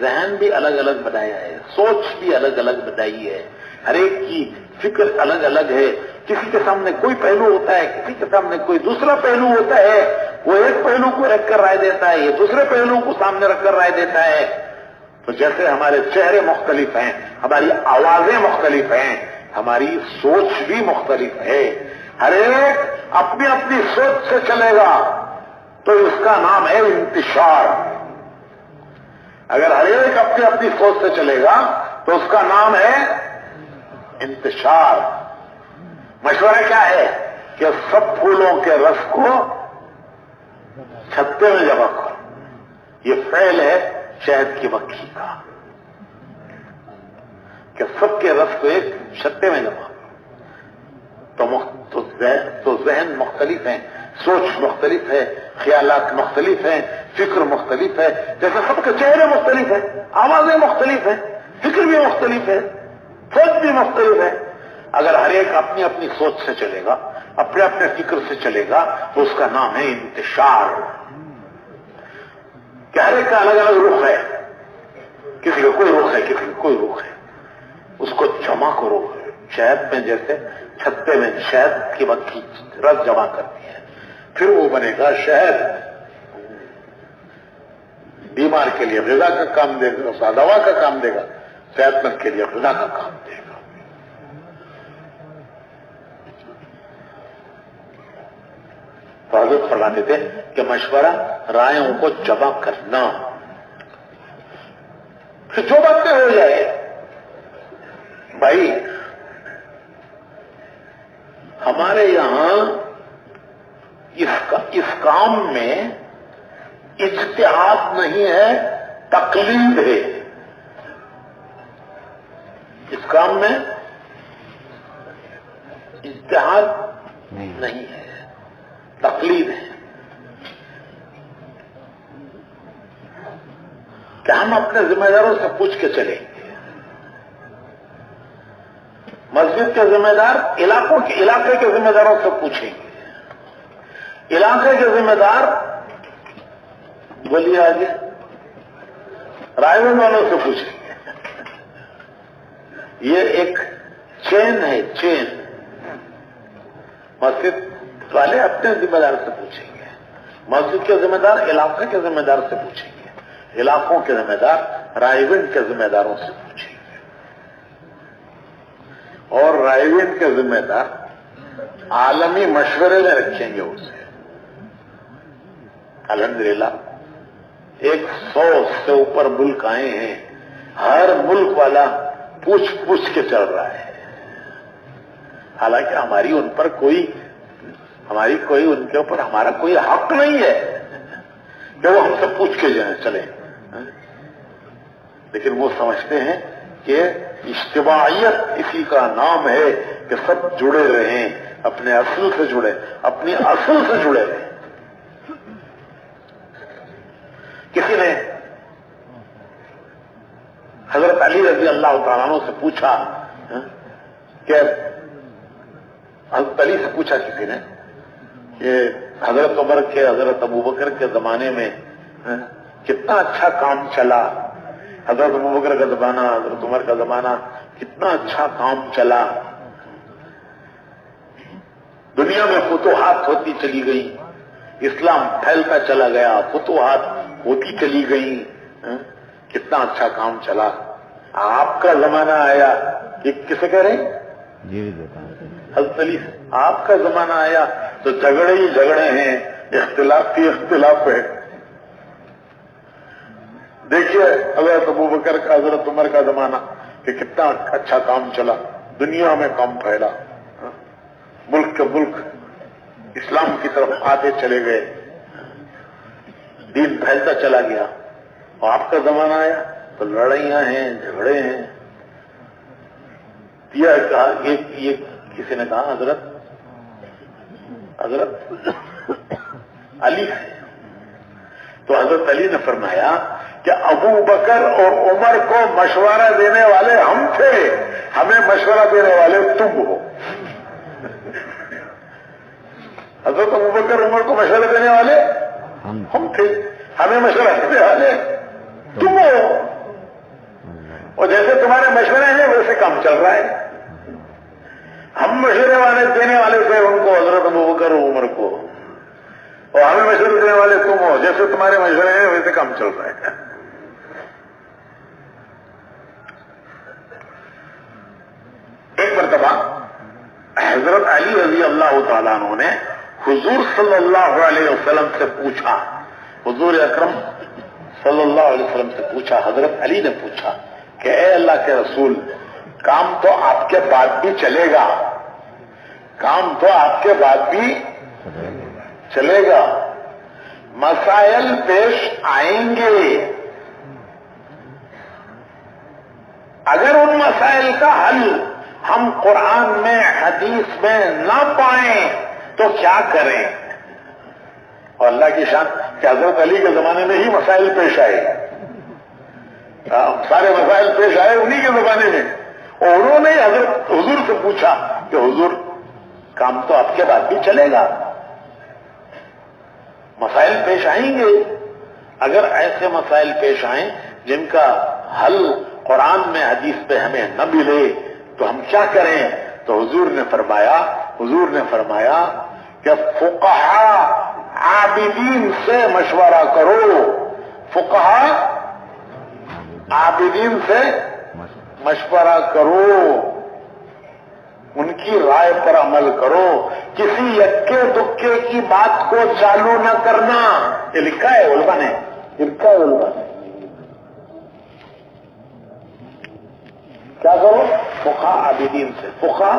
ذہن بھی الگ الگ بنایا ہے، سوچ بھی الگ الگ بنائی ہے، ہر ایک کی فکر الگ الگ ہے۔ کسی کے سامنے کوئی پہلو ہوتا ہے، کسی کے سامنے کوئی دوسرا پہلو ہوتا ہے، وہ ایک پہلو کو رکھ کر رائے دیتا ہے، یہ دوسرے پہلو کو سامنے رکھ کر رائے دیتا ہے۔ تو جیسے ہمارے چہرے مختلف ہیں، ہماری آوازیں مختلف ہیں، ہماری سوچ بھی مختلف ہے۔ ہر ایک اپنی اپنی سوچ سے چلے گا تو اس کا نام ہے انتشار۔ اگر ہر ایک اپنی اپنی سوچ سے چلے گا تو اس کا نام ہے انتشار۔ مشورہ کیا ہے کہ سب پھولوں کے رس کو چھتے میں جمع کرو، یہ فعل ہے شہد کی مکھی کا، کہ سب کے رس کو ایک چھتے میں جمع کرو۔ تو ذہن مختلف ہیں، سوچ مختلف ہے، خیالات مختلف ہیں، فکر مختلف ہے۔ جیسے سب کے چہرے مختلف ہیں، آوازیں مختلف ہیں، فکر بھی مختلف ہے، سوچ بھی مختلف ہے۔ اگر ہر ایک اپنی اپنی سوچ سے چلے گا، اپنے اپنے فکر سے چلے گا تو اس کا نام ہے انتشار۔ کہ ہر ایک کا الگ الگ رخ ہے، کسی کا کوئی رخ ہے، کسی کا کوئی رخ ہے، اس کو جمع کرو۔ شہد میں جیسے چھتے میں شہد کی مکھی رس جمع کرتی ہے، پھر وہ بنے گا شہد۔ بیمار کے لیے غذا کا کام دے گا، دوا کا کام دے گا، صحت مند کے لیے غذا کا کام دے گا۔ تو حضرت فرماتے تھے کہ مشورہ رائےوں کو جمع کرنا، پھر جو باتیں ہو جائے۔ بھائی ہمارے یہاں اس کام میں اجتہاد نہیں ہے، تقلید ہے۔ اس کام میں اجتہاد نہیں ہے، تقلید ہے کہ ہم اپنے ذمہ داروں سے پوچھ کے چلیں گے۔ مسجد کے ذمہ دار علاقے کے ذمہ داروں سے پوچھیں گے، علاقے کے ذمہ دار بولیے آگے رائے والوں سے پوچھیں گے۔ یہ ایک چین ہے، چین۔ مسجد والے اپنے ذمہ دار سے پوچھیں گے، مسجد کے ذمہ دار علاقے کے ذمہ دار سے پوچھیں گے، علاقوں کے ذمہ دار رائے کے ذمہ داروں سے پوچھیں گے، اور رائے کے ذمہ دار عالمی مشورے میں رکھیں گے اسے۔ الحمدللہ 100 سے اوپر ملک آئے ہیں، ہر ملک والا پوچھ کے چل رہا ہے۔ حالانکہ ہماری ان کے اوپر ہمارا کوئی حق نہیں ہے کہ وہ ہم سے پوچھ کے چلیں، لیکن وہ سمجھتے ہیں کہ اجتماعیت اسی کا نام ہے کہ سب جڑے رہیں، اپنے اصل سے جڑے، اپنی اصل سے جڑے رہیں۔ کسی نے حضرت علی رضی اللہ تعالیٰ عنہ سے پوچھا کہ حضرت علی سے پوچھا کسی نے کہ حضرت عمر کے، حضرت ابوبکر کے زمانے میں کتنا اچھا کام چلا، حضرت ابوبکر کا زمانہ، حضرت عمر کا زمانہ کتنا اچھا کام چلا، دنیا میں فتوحات ہوتی چلی گئی، اسلام پھیلتا چلا گیا، فتوحات ہوتی چلی گئی، کتنا اچھا کام چلا۔ آپ کا زمانہ آیا، یہ کسے کہہ رہے ہیں؟ حضرت علی، آپ کا زمانہ آیا تو جھگڑے ہی جھگڑے ہیں، اختلاف ہی اختلاف ہے۔ دیکھیے حضرت ابوبکر کا، حضرت عمر کا زمانہ کہ کتنا اچھا کام چلا، دنیا میں کام پھیلا، ملک کے ملک اسلام کی طرف آتے چلے گئے، دین پھیلتا چلا گیا۔ اور آپ کا زمانہ آیا تو لڑائیاں ہیں، جھگڑے ہیں۔ یہ کسی نے کہا حضرت علی ہے، تو حضرت علی نے فرمایا کہ ابو بکر اور عمر کو مشورہ دینے والے ہم تھے، ہمیں مشورہ دینے والے تم ہو۔ حضرت ابو بکر عمر کو مشورہ دینے والے ہم تھے، ہمیں مشورہ دینے والے تم ہو، اور جیسے تمہارے مشورے ہیں ویسے کام چل رہا ہے۔ ہم مشورے والے دینے والے تھے ان کو، حضرت ابوبکر اور عمر کو، اور ہمیں مشورے دینے والے تم ہو، جیسے تمہارے مشورے ہیں ویسے کام چل رہا ہے۔ ایک مرتبہ حضرت علی رضی اللہ تعالیٰ عنہ نے حضور صلی اللہ علیہ وسلم سے پوچھا، حضور اکرم صلی اللہ علیہ وسلم سے پوچھا، حضرت علی نے پوچھا کہ اے اللہ کے رسول، کام تو آپ کے بعد بھی چلے گا، کام تو آپ کے بعد بھی چلے گا، مسائل پیش آئیں گے، اگر ان مسائل کا حل ہم قرآن میں، حدیث میں نہ پائیں تو کیا کریں؟ اور اللہ کی شان کہ حضرت علی کے زمانے میں ہی مسائل پیش آئے، سارے مسائل پیش آئے انہی کے زمانے میں، اور انہوں نے حضرت حضور سے پوچھا کہ حضور کام تو آپ کے بعد بھی چلے گا، مسائل پیش آئیں گے، اگر ایسے مسائل پیش آئیں جن کا حل قرآن میں، حدیث پہ ہمیں نہ ملے تو ہم کیا کریں؟ تو حضور نے فرمایا کہ فقہاء عابدین سے مشورہ کرو، فقہا عابدین سے مشورہ کرو، ان کی رائے پر عمل کرو، کسی یکے دکے کی بات کو چالو نہ کرنا. یہ لکھا ہے علماء نے، لکھا ہے علماء نے. کیا کرو؟ فقہا عابدین سے. فقہا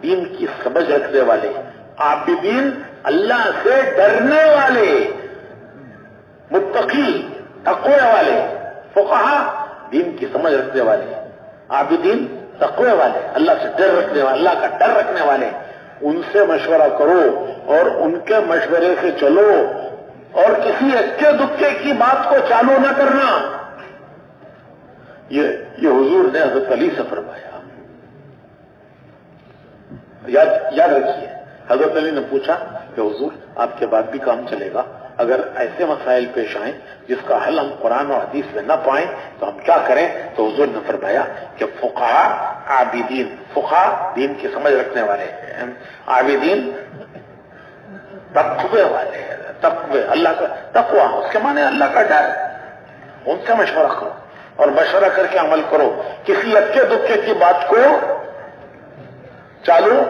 دین کی سمجھ رکھنے والے، عابدین اللہ سے ڈرنے والے، متقی تقوی والے. فقہا دین کی سمجھ رکھنے والے، عابدین تقوی والے، اللہ سے ڈر رکھنے والے، اللہ کا ڈر رکھنے والے. ان سے مشورہ کرو اور ان کے مشورے سے چلو، اور کسی اکے دکے کی بات کو چالو نہ کرنا. یہ حضور نے حضرت علی سے فرمایا. یاد رکھیے، حضرت علی نے پوچھا کہ حضور آپ کے بعد بھی کام چلے گا، اگر ایسے مسائل پیش آئیں جس کا حل ہم قرآن اور حدیث میں نہ پائیں تو ہم کیا کریں؟ تو حضور نے فرمایا کہ فقہا عابدین، فقہا دین کی سمجھ رکھنے والے، عابدین تقوی والے. تقوی اللہ کا تقوی، اس کے معنی اللہ کا ڈر. ان سے مشورہ کرو اور مشورہ کر کے عمل کرو، کسی اکے دکے کی بات کو چالو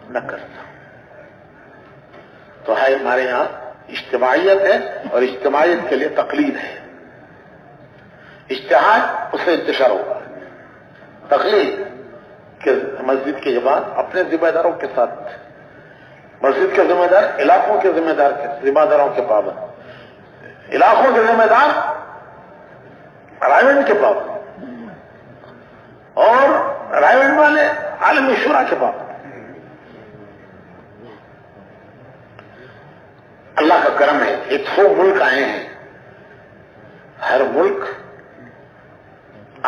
نہ کرنا. تو ہے ہمارے یہاں اجتماعیت ہے، اور اجتماعیت کے لیے تقلید ہے. اجتہاد اس سے انتشار ہوگا. تقلید کہ مسجد کے جماعت اپنے ذمہ داروں کے ساتھ، مسجد کے ذمہ دار علاقوں کے ذمہ داروں کے پابند، علاقوں کے ذمہ دار رائے کے پابند، اور رائے والے عالمی شورا کے پابند. اللہ کا کرم ہے، 100 ملک آئے ہیں. ہر ملک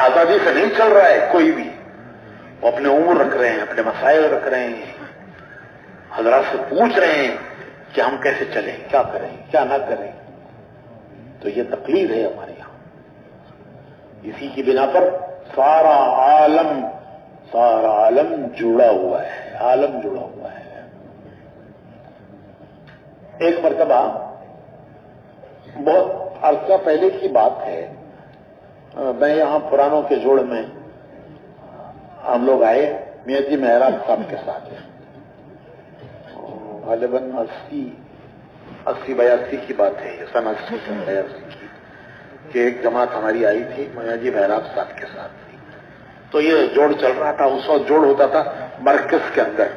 آزادی سے نہیں چل رہا ہے کوئی بھی، وہ اپنے امور رکھ رہے ہیں، اپنے مسائل رکھ رہے ہیں، حضرات سے پوچھ رہے ہیں کہ ہم کیسے چلیں، کیا کریں، کیا نہ کریں. تو یہ تقلید ہے ہمارے یہاں. اسی کی بنا پر سارا عالم جڑا ہوا ہے، عالم جڑا ہوا ہے. ایک مرتبہ بہت عرصہ پہلے کی بات ہے، میں یہاں پرانوں کے جوڑ میں ہم لوگ آئے میاں جی مہراج صاحب کے ساتھ، غالباً 80-82 کی بات ہے، یہ سن 80 کی، کہ ایک جماعت ہماری آئی تھی میاں جی مہراج صاحب کے ساتھ. تو یہ جوڑ چل رہا تھا. اس وقت جوڑ ہوتا تھا مرکز کے اندر،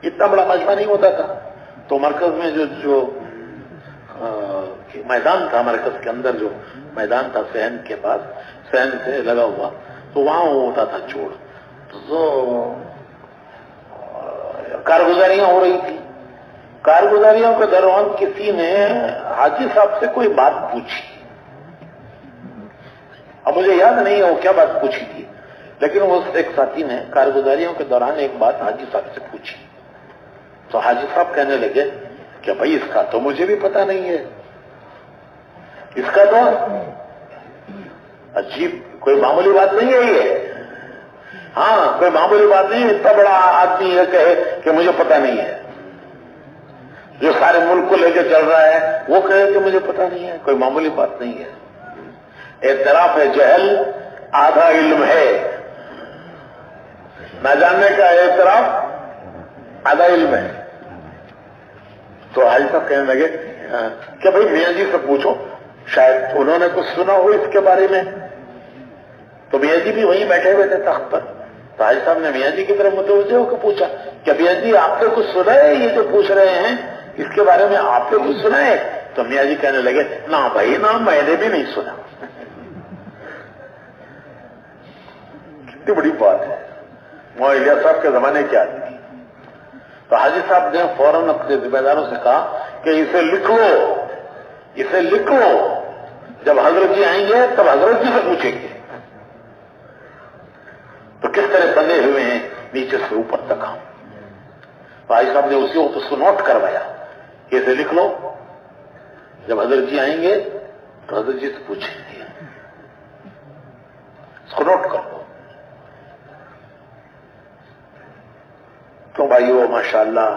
اتنا بڑا مجمع نہیں ہوتا تھا. تو مرکز میں جو میدان تھا، مرکز کے اندر جو میدان تھا صحن کے پاس، صحن سے لگا ہوا، تو وہاں ہوتا تھا جوڑ. تو کارگزاریاں ہو رہی تھی. کارگزاریوں کے دوران کسی نے حاجی صاحب سے کوئی بات پوچھی. اب مجھے یاد نہیں ہے وہ کیا بات پوچھی تھی، لیکن وہ ایک ساتھی نے کارگزاریوں کے دوران ایک بات حاجی صاحب سے پوچھی. تو حاجی صاحب کہنے لگے کہ بھائی اس کا تو مجھے بھی پتا نہیں ہے، اس کا تو عجیب، کوئی معمولی بات نہیں ہے یہ. ہاں کوئی معمولی بات نہیں ہے، اتنا بڑا آدمی یہ کہے کہ مجھے پتا نہیں ہے. جو سارے ملک کو لے کے چل رہا ہے وہ کہے کہ مجھے پتا نہیں ہے، کوئی معمولی بات نہیں ہے. اعتراف ہے جہل آدھا علم ہے، نہ جاننے کا اعتراف آدھا علم ہے. تو حاجی صاحب کہنے لگے کہ بھائی میاں جی سے پوچھو، شاید انہوں نے کچھ سنا ہو اس کے بارے میں. تو میاں جی بھی وہیں بیٹھے ہوئے تھے تخت پر. تو حاجی صاحب نے میاں جی کی طرف متوجہ ہو کے پوچھا کہ میاں جی آپ نے کچھ سنا ہے، یہ جو پوچھ رہے ہیں اس کے بارے میں آپ نے کچھ سنا ہے؟ تو میاں جی کہنے لگے نہ بھائی نہ، میں نے بھی نہیں سنا. کتنی بڑی بات ہے، وہ الیاس صاحب کے زمانے کی آدمی. تو حاجی صاحب نے فوراً اپنے ذمہ داروں سے کہا کہ اسے لکھ لو، اسے لکھ لو، جب حضرت جی آئیں گے تب حضرت جی سے پوچھیں گے. تو کس طرح بندے ہوئے ہیں نیچے سے اوپر تک ہم. تو حاجی صاحب نے اسی وقت اس کو نوٹ کروایا کہ اسے لکھ لو، جب حضرت جی آئیں گے تو حضرت جی سے پوچھیں گے، اس کو نوٹ کر لو. تو بھائیو ماشاءاللہ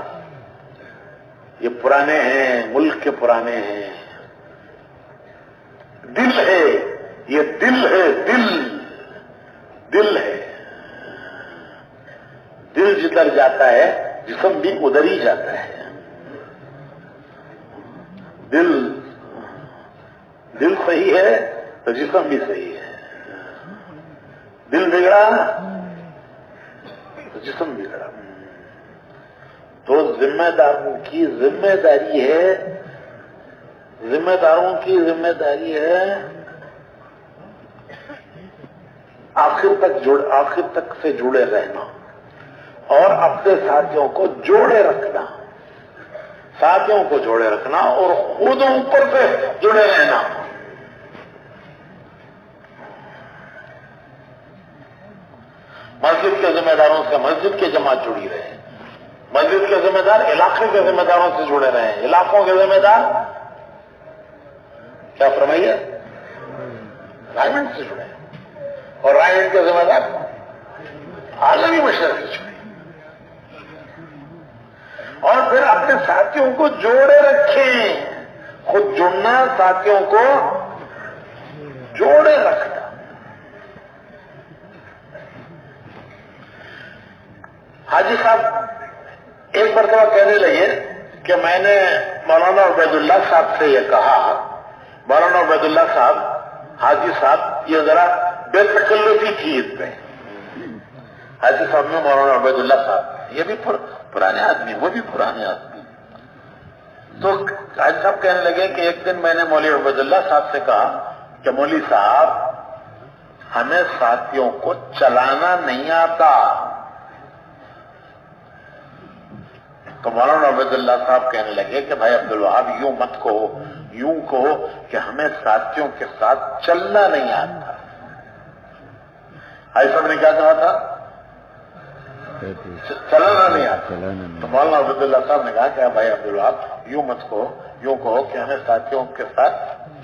یہ پرانے ہیں، ملک کے پرانے ہیں، دل ہے، یہ دل ہے، دل ہے. دل جدھر جاتا ہے جسم بھی ادھر ہی جاتا ہے. دل صحیح ہے تو جسم بھی صحیح ہے. دل بگڑا تو جسم بگڑا. تو ذمہ داروں کی ذمہ داری ہے، ذمہ داروں کی ذمہ داری ہے آخر تک سے جڑے رہنا اور اپنے ساتھیوں کو جوڑے رکھنا، ساتھیوں کو جوڑے رکھنا اور خود اوپر سے جڑے رہنا. مسجد کے ذمہ داروں سے مسجد کی جماعت جڑی رہے، مسجد کے ذمہ دار علاقے کے ذمہ داروں سے جڑے رہے، علاقوں کے ذمہ دار کیا فرمائیے رائمنڈ سے جڑے، اور رائمنڈ کے ذمہ دار عالمی مشرق سے جڑے. اور پھر اپنے ساتھیوں کو جوڑے رکھیں. خود جڑنا، ساتھیوں کو جوڑے رکھنا. حاجی صاحب ایک مرتبہ کہنے لگے کہ میں نے مولانا عبید اللہ صاحب سے یہ کہا، مولانا عبید اللہ صاحب، حاجی صاحب یہ ذرا بے تکلفی کی عید پہ. حاجی صاحب میں مولانا عبید اللہ صاحب، یہ بھی پرانے آدمی، وہ بھی پرانے آدمی. تو حاجی صاحب کہنے لگے کہ ایک دن میں نے مولوی عبید اللہ صاحب سے کہا کہ مولوی صاحب ہمیں ساتھیوں کو چلانا نہیں آتا. تو مولانا عبید اللہ صاحب کہنے لگے کہ بھائی عبدالوہاب یوں مت کہو، یوں کہو کہ ہمیں ساتھیوں کے ساتھ چلنا نہیں آتا. حاجی صاحب نے کیا کہا تھا؟ چلانا نہیں آتا. تو مولانا عبید اللہ صاحب نے کہا کہ بھائی عبدالوہاب یوں مت کہو، یوں کہو کہ ہمیں ساتھیوں کے ساتھ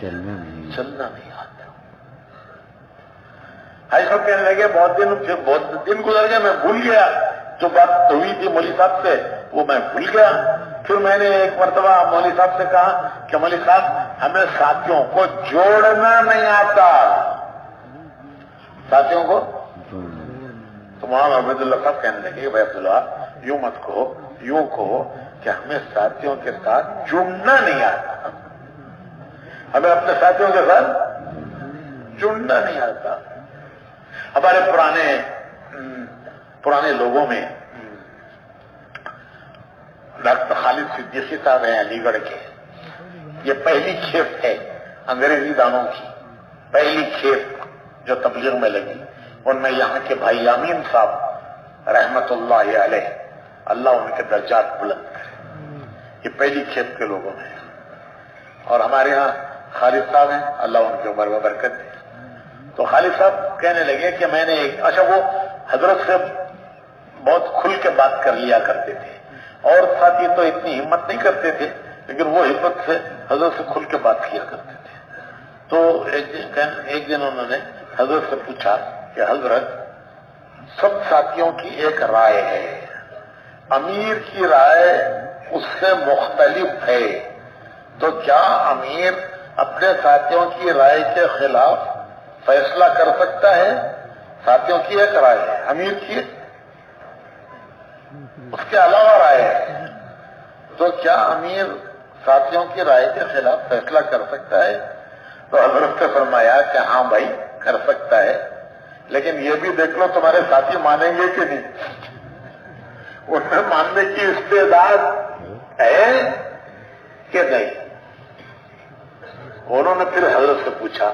چلنا نہیں آتا. حاجی صاحب کہنے لگے بہت دن گزر گئے، میں بھول گیا جو بات ہوئی تھی مولوی صاحب سے وہ میں بھول گیا. پھر میں نے ایک مرتبہ مولوی صاحب سے کہا کہ مولوی صاحب ہمیں ساتھیوں کو جوڑنا نہیں آتا، ساتھیوں کو. تو مولانا عبید اللہ صاحب کہنے لگے کہ بھائی عبداللہ یوں مت کہو، یوں کہو کہ ہمیں ساتھیوں کے ساتھ جڑنا نہیں آتا، ہمیں اپنے ساتھیوں کے ساتھ جڑنا نہیں آتا. ہمارے پرانے لوگوں میں ڈاکٹر خالد صدیقی صاحب ہیں علی گڑھ کے. یہ پہلی کھیپ ہے انگریزی دانوں کی، پہلی کھیپ جو تبلیغ میں لگی. ان میں یہاں کے بھائی یامین صاحب رحمت اللہ علیہ، اللہ ان کے درجات بلند کرے، یہ پہلی کھیپ کے لوگوں میں. اور ہمارے ہاں خالد صاحب ہیں، اللہ ان کی عمر میں برکت دے. تو خالد صاحب کہنے لگے کہ میں نے اچھا وہ حضرت سے بہت کھل کے بات کر لیا کرتے تھے، اور ساتھی تو اتنی ہمت نہیں کرتے تھے، لیکن وہ ہمت سے حضرت سے کھل کے بات کیا کرتے تھے. تو ایک دن انہوں نے حضرت سے پوچھا کہ حضرت سب ساتھیوں کی ایک رائے ہے، امیر کی رائے اس سے مختلف ہے، تو کیا امیر اپنے ساتھیوں کی رائے کے خلاف فیصلہ کر سکتا ہے؟ ساتھیوں کی ایک رائے ہے، امیر کی اس کے علاوہ رائے ہے، تو کیا امیر ساتھیوں کی رائے کے خلاف فیصلہ کر سکتا ہے؟ تو حضرت نے فرمایا کہ ہاں بھائی کر سکتا ہے، لیکن یہ بھی دیکھ لو تمہارے ساتھی مانیں گے کہ نہیں، ان میں ماننے کی استعداد ہے کہ نہیں. انہوں نے پھر حضرت سے پوچھا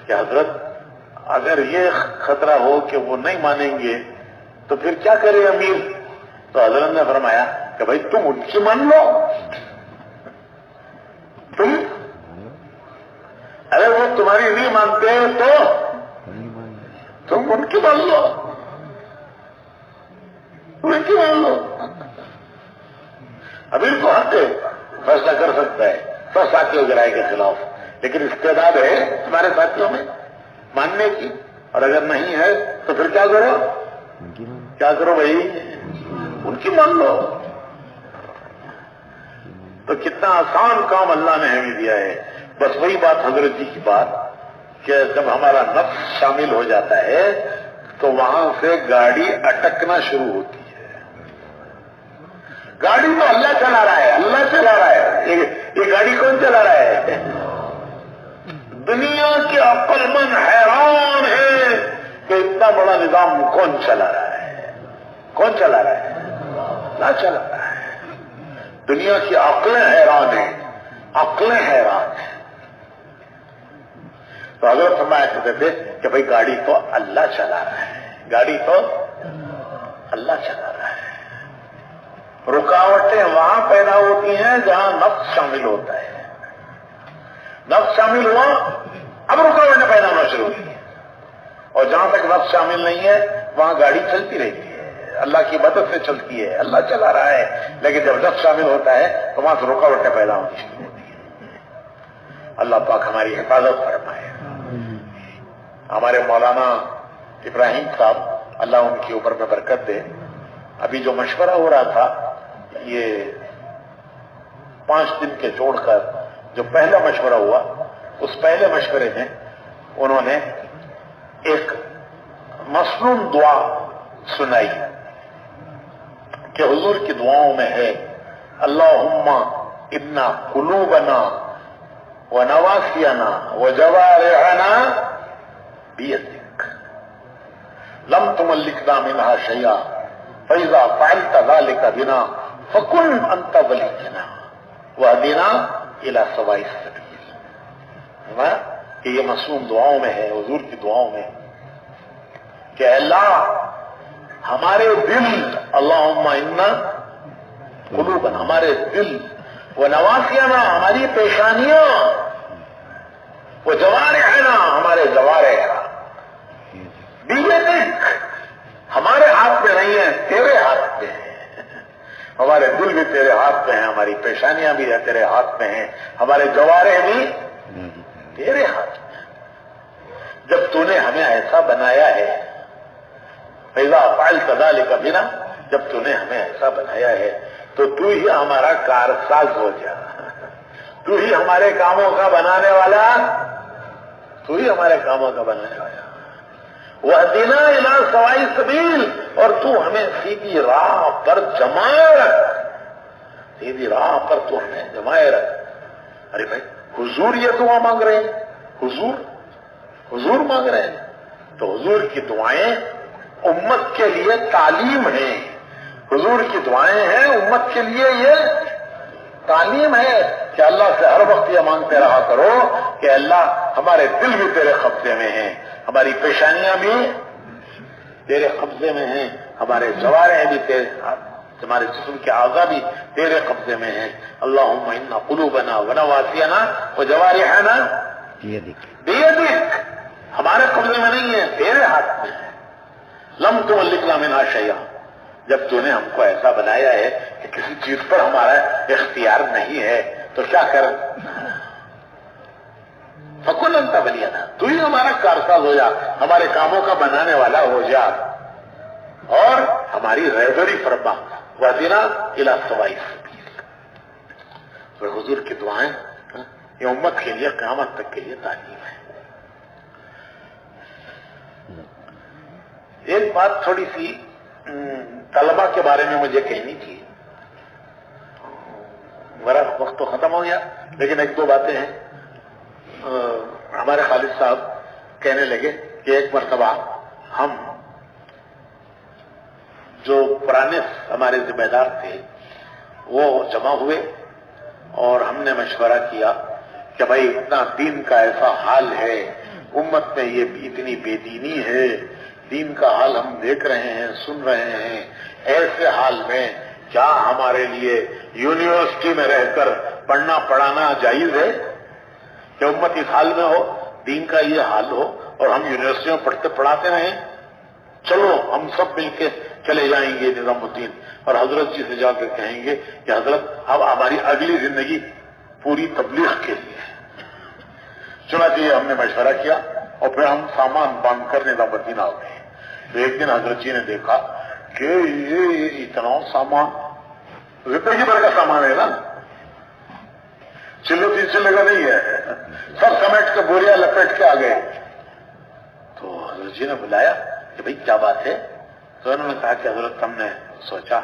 کہ حضرت اگر یہ خطرہ ہو کہ وہ نہیں مانیں گے تو پھر کیا کرے امیر؟ تو حضرت نے فرمایا کہ بھائی تم ان کی مان لو، اگر وہ تمہاری نہیں مانتے ہیں تو تم ان کی مان لو، ان کی مان لو. امیر کو حق ہے، فیصلہ کر سکتا ہے تو ساتھیوں کی رائے کے خلاف، لیکن استعداد ہے تمہارے ساتھیوں میں ماننے کی، اور اگر نہیں ہے تو پھر کیا کرو؟ کیا کرو بھائی؟ ان کی مان لو. تو کتنا آسان کام اللہ نے ہمیں دیا ہے. بس وہی بات حضرت جی کی بات کہ جب ہمارا نفس شامل ہو جاتا ہے تو وہاں سے گاڑی اٹکنا شروع ہوتی ہے. گاڑی تو اللہ چلا رہا ہے, اللہ چلا رہا ہے, یہ گاڑی کون چلا رہا ہے؟ دنیا کے عقل مند حیران ہے کہ اتنا بڑا نظام کون چلا رہا ہے؟ کون چلا رہا ہے؟ اللہ چلا رہا ہے. دنیا کی عقلیں حیران ہیں, عقلیں حیران ہیں. تو حضرت فرمایا کرتے تھے کہ بھائی گاڑی تو اللہ چلا رہا ہے, گاڑی تو اللہ چلا رہا ہے. رکاوٹیں وہاں پیدا ہوتی ہیں جہاں نفس شامل ہوتا ہے. نفس شامل ہوا, اب رکاوٹیں پیدا ہونا شروع ہوئی ہیں, اور جہاں تک نفس شامل نہیں ہے وہاں گاڑی چلتی رہتی ہے, اللہ کی مدد سے چلتی ہے, اللہ چلا رہا ہے. لیکن جب نفس شامل ہوتا ہے تو وہاں سے رکاوٹیں پیدا ہوتی شروع ہوتی ہیں. اللہ پاک ہماری حفاظت فرمائے. ہمارے مولانا ابراہیم صاحب, اللہ ان کے اوپر میں برکت دے, ابھی جو مشورہ ہو رہا تھا, یہ 5 دن کے چھوڑ کر جو پہلا مشورہ ہوا, اس پہلے مشورے میں انہوں نے ایک مصنون دعا سنائی کہ حضور کی دعاؤں میں ہے اللہم انا قلوبنا ونواسینا وجوارحنا بیدک لم تملکنا منها شیئا فاذا فعلت ذلك بنا فکن انت ولینا واہدنا الى سواء السبیل. کہ یہ مصنون دعاؤں میں ہے, حضور کی دعاؤں میں, کہ اللہ ہمارے دل, اللہم انا قلوبنا, ہمارے دل, وہ نواسینا, ہماری پیشانیاں, وہ جوارحنا, ہمارے جوارح, بیدک, ہمارے ہاتھ میں نہیں ہے, تیرے ہاتھ میں ہے. ہمارے دل بھی تیرے ہاتھ میں ہیں, ہماری پیشانیاں بھی تیرے ہاتھ میں ہیں, ہمارے جوارح بھی تیرے ہاتھ میں. جب تو نے ہمیں ایسا بنایا ہے, فَإِذَا فَعَلْتَ ذَلِكَ بِنَا, جب تو نے ہمیں ایسا بنایا ہے تو تو ہی ہمارا کارساز ہو جا, تو ہی ہمارے کاموں کا بنانے والا, تو ہی ہمارے کاموں کا بنانے والا. وَاهْدِنَا إِلَىٰ سَوَاءِ السَّبِيلِ, اور تو ہمیں سیدھی راہ پر جمائے رکھ, سیدھی راہ پر تو ہمیں جمائے رکھ. ارے بھائی حضور یہ دعا مانگ رہے ہیں, حضور مانگ رہے ہیں, تو حضور کی دعائیں امت کے لیے تعلیم ہیں, حضور کی دعائیں ہیں امت کے لیے یہ تعلیم ہے کہ اللہ سے ہر وقت یہ مانگتے رہا کرو کہ اللہ ہمارے دل بھی تیرے قبضے میں ہیں, ہماری پیشانیاں بھی تیرے قبضے میں ہیں, ہمارے جوارح بھی تیرے, ہمارے جسم کے اعضاء بھی تیرے قبضے میں ہیں. اللہم انا قلوبنا ونواسینا وجوارحنا بیدک, ہمارے قبضے میں نہیں ہے, تیرے ہاتھ میں ہے. لم تملکنا منها شیئا, جب تو نے ہم کو ایسا بنایا ہے کہ کسی چیز پر ہمارا اختیار نہیں ہے تو کیا کر, فکن انت ولینا, تو ہی ہمارا کارساز ہو جا, ہمارے کاموں کا بنانے والا ہو جا, اور ہماری رہبری فرما. واہدنا الی سواء السبیل. تو حضور کی دعائیں یہ امت کے لیے قیامت تک کے لیے تعلیم ہے. ایک بات تھوڑی سی طلبہ کے بارے میں مجھے کہنی تھی, میرا وقت تو ختم ہو گیا, لیکن 1-2 باتیں ہیں. ہمارے خالد صاحب کہنے لگے کہ ایک مرتبہ ہم جو پرانے ہمارے ذمہ دار تھے وہ جمع ہوئے اور ہم نے مشورہ کیا کہ بھائی اتنا دین کا ایسا حال ہے, امت میں یہ اتنی بے دینی ہے, دین کا حال ہم دیکھ رہے ہیں, سن رہے ہیں, ایسے حال میں کیا ہمارے لیے یونیورسٹی میں رہ کر پڑھنا پڑھانا جائز ہے کہ امت اس حال میں ہو, دین کا یہ حال ہو اور ہم یونیورسٹیوں میں پڑھتے پڑھاتے رہیں. چلو ہم سب مل کے چلے جائیں گے نظام الدین اور حضرت جی سے جا کر کہیں گے کہ حضرت اب ہماری اگلی زندگی پوری تبلیغ کے لیے. چنانچہ ہم نے مشورہ کیا اور پھر ہم سامان باندھ کر نظام الدین آ گئے. تو ایک دن حضرت جی نے دیکھا کہ یہ اتنا سامان زندگی بھر کا سامان ہے نا, چلو 3 چلے کا نہیں ہے, سب سمیٹ کے بوریاں لپیٹ کے آ گئے. جی نے بلایا کہ بھئی کیا بات ہے؟ تو انہوں نے کہا کہ حضرت ہم نے سوچا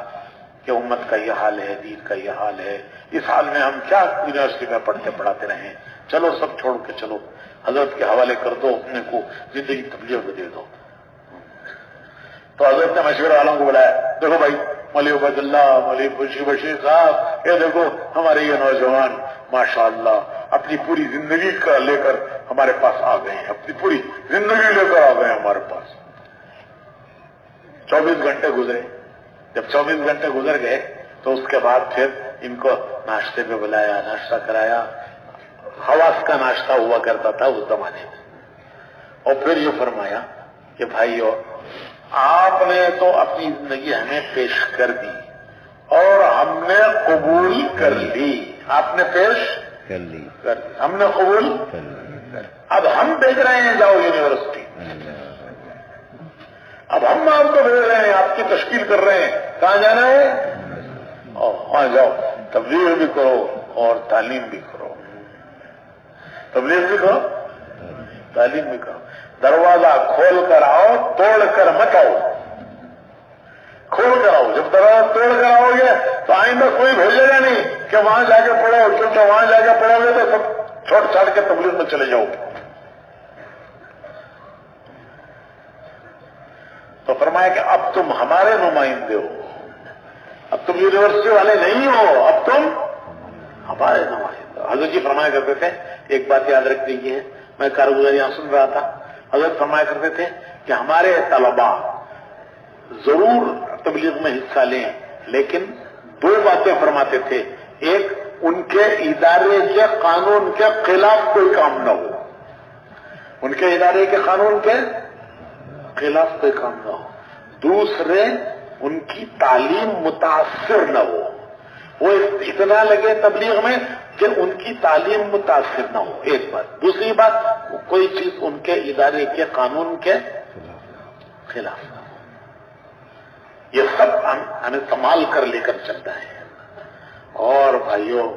کہ امت کا یہ حال ہے، دین کا یہ حال ہے، اس حال میں ہم کیا یونیورسٹی میں پڑھتے پڑھاتے رہیں، چلو سب چھوڑ کے چلو حضرت کے حوالے کر دو، اپنے کو زندگی تبلیغ میں دے دو۔ تو حضرت نے مشورہ والوں کو بلایا، دیکھو بھائی مولوی عبید اللہ، مولوی خوشی بشیر صاحب، یہ دیکھو ہمارے یہ نوجوان ماشاءاللہ اپنی پوری زندگی کا لے کر ہمارے پاس آ گئے ہیں، اپنی پوری زندگی لے کر آ گئے ہیں ہمارے پاس۔ 24 گھنٹے گزرے، جب 24 گھنٹے گزر گئے تو اس کے بعد پھر ان کو ناشتے پہ بلایا، ناشتہ کرایا، حواس کا ناشتہ ہوا کرتا تھا اس زمانے میں، اور پھر یہ فرمایا کہ بھائیو آپ نے تو اپنی زندگی ہمیں پیش کر دی اور ہم نے قبول کر لی، آپ نے پیش کر لی، ہم نے قبول کر لی، اب ہم بھیج رہے ہیں جاؤ یونیورسٹی، اب ہم آپ کو بھیج رہے ہیں، آپ کی تشکیل کر رہے ہیں، کہاں جانا ہے؟ اور وہاں جاؤ، تبلیغ بھی کرو اور تعلیم بھی کرو، تبلیغ بھی کرو تعلیم بھی کرو، دروازہ کھول کر آؤ، توڑ کر مت آؤ، کھول کر آؤ، جب دروازہ توڑ کر آؤ گے تو آئندہ کوئی بھیجے گا نہیں کہ وہاں جا کے پڑھو، کیونکہ وہاں جا کے پڑھو گے تو سب چھوڑ چھاڑ کے تبلیغ میں چلے جاؤ گے۔ تو فرمایا کہ اب تم ہمارے نمائندے ہو، اب تم یونیورسٹی والے نہیں ہو، اب تم ہمارے نمائندے ہو۔ حضرت جی فرمایا کرتے تھے، ایک بات یاد رکھ لیجیے، میں کارگزاریاں سن رہا تھا، حضرت فرمایا کرتے تھے کہ ہمارے طلباء ضرور تبلیغ میں حصہ لیں، لیکن 2 باتیں فرماتے تھے، ایک ان کے ادارے کے قانون کے خلاف کوئی کام نہ ہو، ان کے ادارے کے قانون کے خلاف کوئی کام نہ ہو، دوسرے ان کی تعلیم متاثر نہ ہو، وہ اتنا لگے تبلیغ میں کہ ان کی تعلیم متاثر نہ ہو، ایک بات، دوسری بات کوئی چیز ان کے ادارے کے قانون کے خلاف نہ ہو، یہ سب ہمیں سنبھال کر لے کر چلتا ہے۔ اور بھائیوں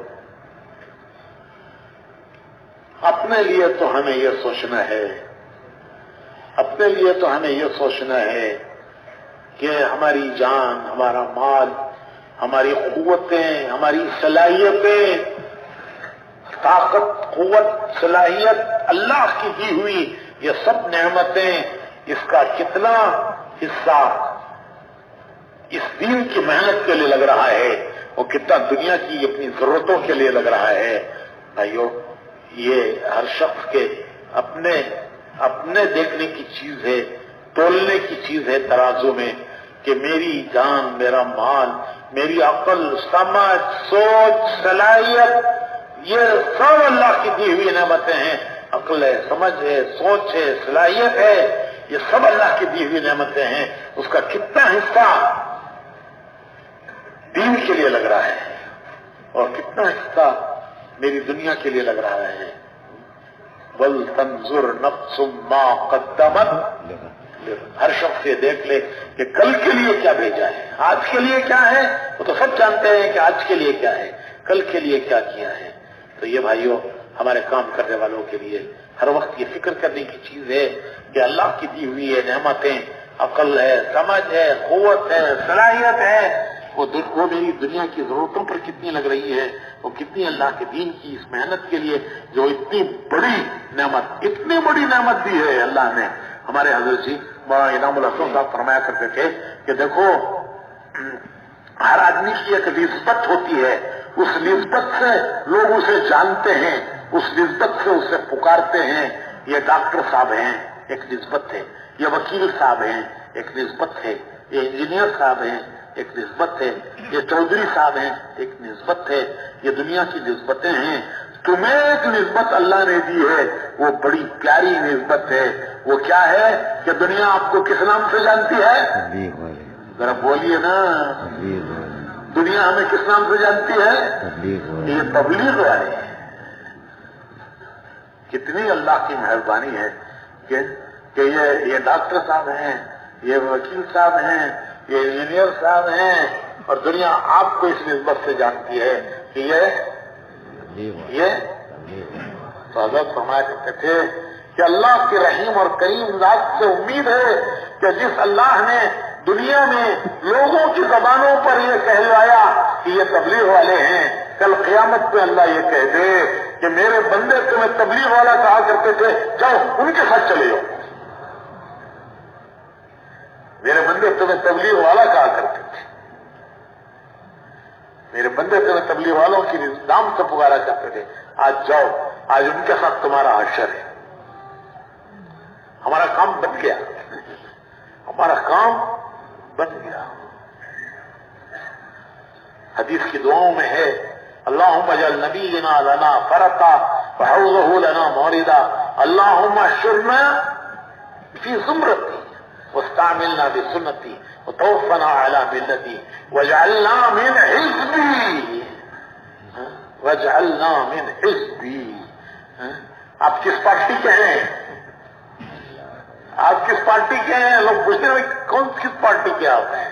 اپنے لیے تو ہمیں یہ سوچنا ہے، اپنے لیے تو ہمیں یہ سوچنا ہے کہ ہماری جان، ہمارا مال، ہماری قوتیں، ہماری صلاحیتیں، طاقت، قوت، صلاحیت اللہ کی دی ہوئی یہ سب نعمتیں، اس کا کتنا حصہ اس دین کی محنت کے لیے لگ رہا ہے، وہ کتنا دنیا کی اپنی ضرورتوں کے لیے لگ رہا ہے۔ بھائیو یہ ہر شخص کے اپنے دیکھنے کی چیز ہے، تولنے کی چیز ہے ترازو میں، کہ میری جان، میرا مال، میری عقل، سمجھ، سوچ، صلاحیت، یہ سب اللہ کی دی ہوئی نعمتیں ہیں، عقل ہے، سمجھ ہے، سوچ ہے، صلاحیت ہے، یہ سب اللہ کی دی ہوئی نعمتیں ہیں، اس کا کتنا حصہ دین کے لیے لگ رہا ہے اور کتنا حصہ میری دنیا کے لیے لگ رہا ہے۔ وَلْتَنْظُرْ نَفْسٌ مَا قَدَّمَتْ، ہر شخص یہ دیکھ لے کہ کل کے لیے کیا بھیجا ہے، آج کے لیے کیا ہے، وہ تو سب جانتے ہیں کہ آج کے لیے کیا ہے، کل کے لیے کیا کیا ہے۔ تو یہ بھائیوں ہمارے کام کرنے والوں کے لیے ہر وقت یہ فکر کرنے کی چیز ہے کہ اللہ کی دی ہوئی ہے نعمتیں، عقل ہے، سمجھ ہے، قوت ہے، صلاحیت ہے، وہ میری دنیا کی ضرورتوں پر کتنی لگ رہی ہے، وہ کتنی اللہ کے دین کی اس محنت کے لیے جو اتنی بڑی نعمت دی ہے اللہ نے۔ ہمارے حضرت جی مولانا انعام الحسن صاحب فرمایا کرتے تھے کہ دیکھو ہر آدمی کی ایک نسبت ہوتی ہے، اس نسبت سے لوگ اسے جانتے ہیں، اس نسبت سے اسے پکارتے ہیں۔ یہ ڈاکٹر صاحب ہیں، ایک نسبت ہے، یہ وکیل صاحب ہیں، ایک نسبت ہے، یہ انجینئر صاحب ہیں، ایک نسبت ہے، یہ چودھری صاحب ہیں، ایک نسبت ہے، یہ دنیا کی نسبتیں ہیں۔ تمہیں ایک نسبت اللہ نے دی ہے، وہ بڑی پیاری نسبت ہے، وہ کیا ہے کہ دنیا آپ کو کس نام سے جانتی ہے؟ ذرا بولیے نا، دنیا ہمیں کس نام سے جانتی ہے؟ یہ تبلیغ والے ہیں۔ کتنی اللہ کی مہربانی ہے کہ یہ ڈاکٹر صاحب ہیں، یہ وکیل صاحب ہیں، یہ انجینئر صاحب ہیں، اور دنیا آپ کو اس نسبت سے جانتی ہے کہ یہ تو حضرت فرمایا کرتے تھے کہ اللہ کے رحیم اور کریم ذات سے امید ہے کہ جس اللہ نے دنیا میں لوگوں کی زبانوں پر یہ کہلوایا کہ یہ تبلیغ والے ہیں، کل قیامت میں اللہ یہ کہہ دے کہ میرے بندے تمہیں تبلیغ والا کہا کرتے تھے، جاؤ ان کے ساتھ چلے جاؤ. میرے بندے تمہیں تبلیغ والا کہا کرتے تھے، میرے بندے تمہیں تبلیغ والوں کی نام سے پکارا کرتے تھے، آج جاؤ، آج ان کے ساتھ تمہارا حشر ہے. ہمارا کام بن گیا، ہمارا کام بن گیا. حدیث کی دعاؤں میں ہے اللہم اجعل نبینا لنا فرطا وحوضہ لنا موردا اللہم احشرنا فی زمرتی واستعملنا بسنتی وتوفنا علی ملتی واجعلنا من حزبی واجعلنا من حزبی. آپ کس پارٹی کے ہیں؟ آپ کس پارٹی کے ہیں؟ لوگ پوچھتے ہیں کون کس پارٹی کے آپ ہیں؟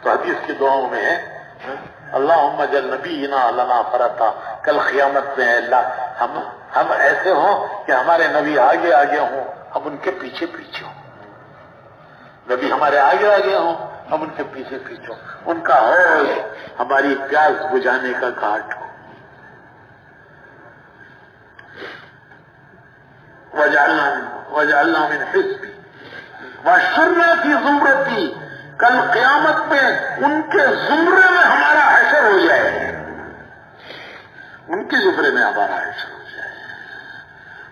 تو حدیث کی دعاؤں میں ہے اللہم اجعل نبینا لنا فرطا. کل قیامت میں اللہ ہم ایسے ہوں کہ ہمارے نبی آگے آگے ہوں، ہم ان کے پیچھے پیچھے ہوں. نبی ہمارے آگے آگے ہوں، ہم ان کے پیچھے پیچھے ہوں. ان کا حوض ہماری پیاس بجھانے کا گھاٹ ہو. وجعلنا من حزبی واحشرنا فی زمرتی. کل قیامت میں ان کے زمرے میں ہمارا حشر ہو جائے، ان کے زمرے میں ہمارا حشر ہو جائے،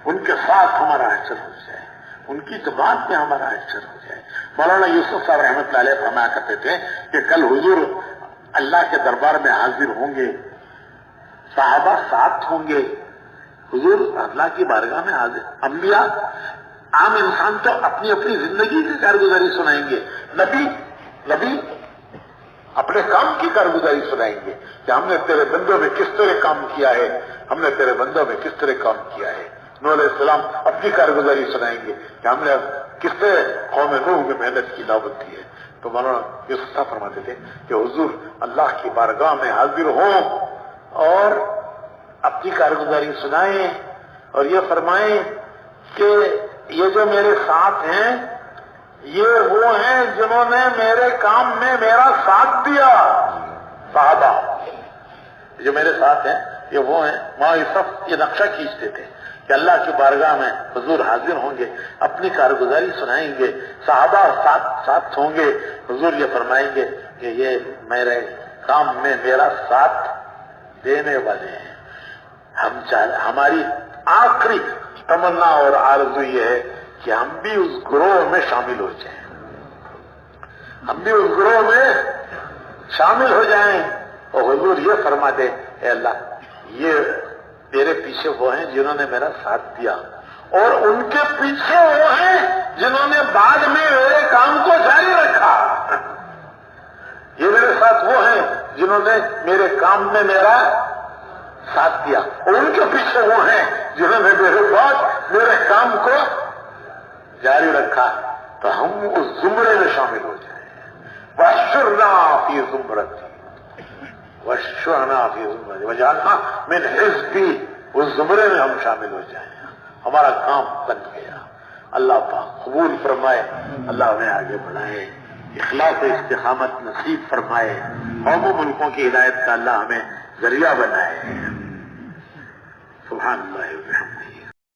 ان کے ساتھ ہمارا حشر ہو جائے، ان کی جماعت میں ہمارا حشر ہو جائے. مولانا یوسف صاحب رحمۃ اللہ علیہ فرمایا کرتے تھے کہ کل حضور اللہ کے دربار میں حاضر ہوں گے، صحابہ ساتھ ہوں گے، حضور اللہ کی بارگاہ میں حاضر. انبیاء عام انسان تو اپنی اپنی زندگی کی کارگزاری سنائیں گے، نبی اپنے کام کی کارگزاری سنائیں گے کہ ہم نے تیرے بندوں میں کس طرح کام کیا ہے، ہم نے تیرے بندوں میں کس طرح کام کیا ہے. نوح علیہ السلام اپنی کارگزاری سنائیں گے کہ ہم نے کس طرح قوم نوح میں محنت کی دعوت دی ہے. تو مولانا یوسف صاحب فرماتے تھے کہ حضور اللہ کی بارگاہ میں حاضر ہوں اور اپنی کارگزاری سنائیں اور یہ فرمائیں کہ یہ جو میرے ساتھ ہیں یہ وہ ہیں جنہوں نے میرے کام میں میرا ساتھ دیا. صحابہ جو میرے ساتھ ہیں یہ وہ ہیں. وہاں یوسف یہ نقشہ کھینچتے تھے کہ اللہ کی بارگاہ میں حضور حاضر ہوں گے، اپنی کارگزاری سنائیں گے، صحابہ ساتھ ہوں گے. حضور یہ فرمائیں گے کہ یہ میرے کام میں میرا ساتھ دینے والے ہیں. ہماری آخری تمنا اور آرزو یہ ہے کہ ہم بھی اس گروہ میں شامل ہو جائیں، ہم بھی اس گروہ میں شامل ہو جائیں. اور حضور یہ فرما دے اے اللہ یہ تیرے پیچھے وہ ہیں جنہوں نے میرا ساتھ دیا اور ان کے پیچھے وہ ہیں جنہوں نے بعد میں میرے کام کو جاری رکھا. یہ میرے ساتھ وہ ہیں جنہوں نے میرے کام میں میرا ساتھ دیا اور ان کے پیچھے وہ ہیں جنہوں نے میرے بعد میرے کام کو جاری رکھا. تو ہم اس زمرے میں شامل ہو جائیں. واحشرنا فی زمرتی واحشرنا فی زمرتی وجعلنا من حزبی. اس زمرے میں ہم شامل ہو جائیں. ہمارا کام بن گیا. اللہ پاک قبول فرمائے، اللہ ہمیں آگے بڑھائے، اخلاص و استقامت نصیب فرمائے، قوم و ملکوں کی ہدایت کا اللہ ہمیں ذریعہ بنائے. سبحان اللہ.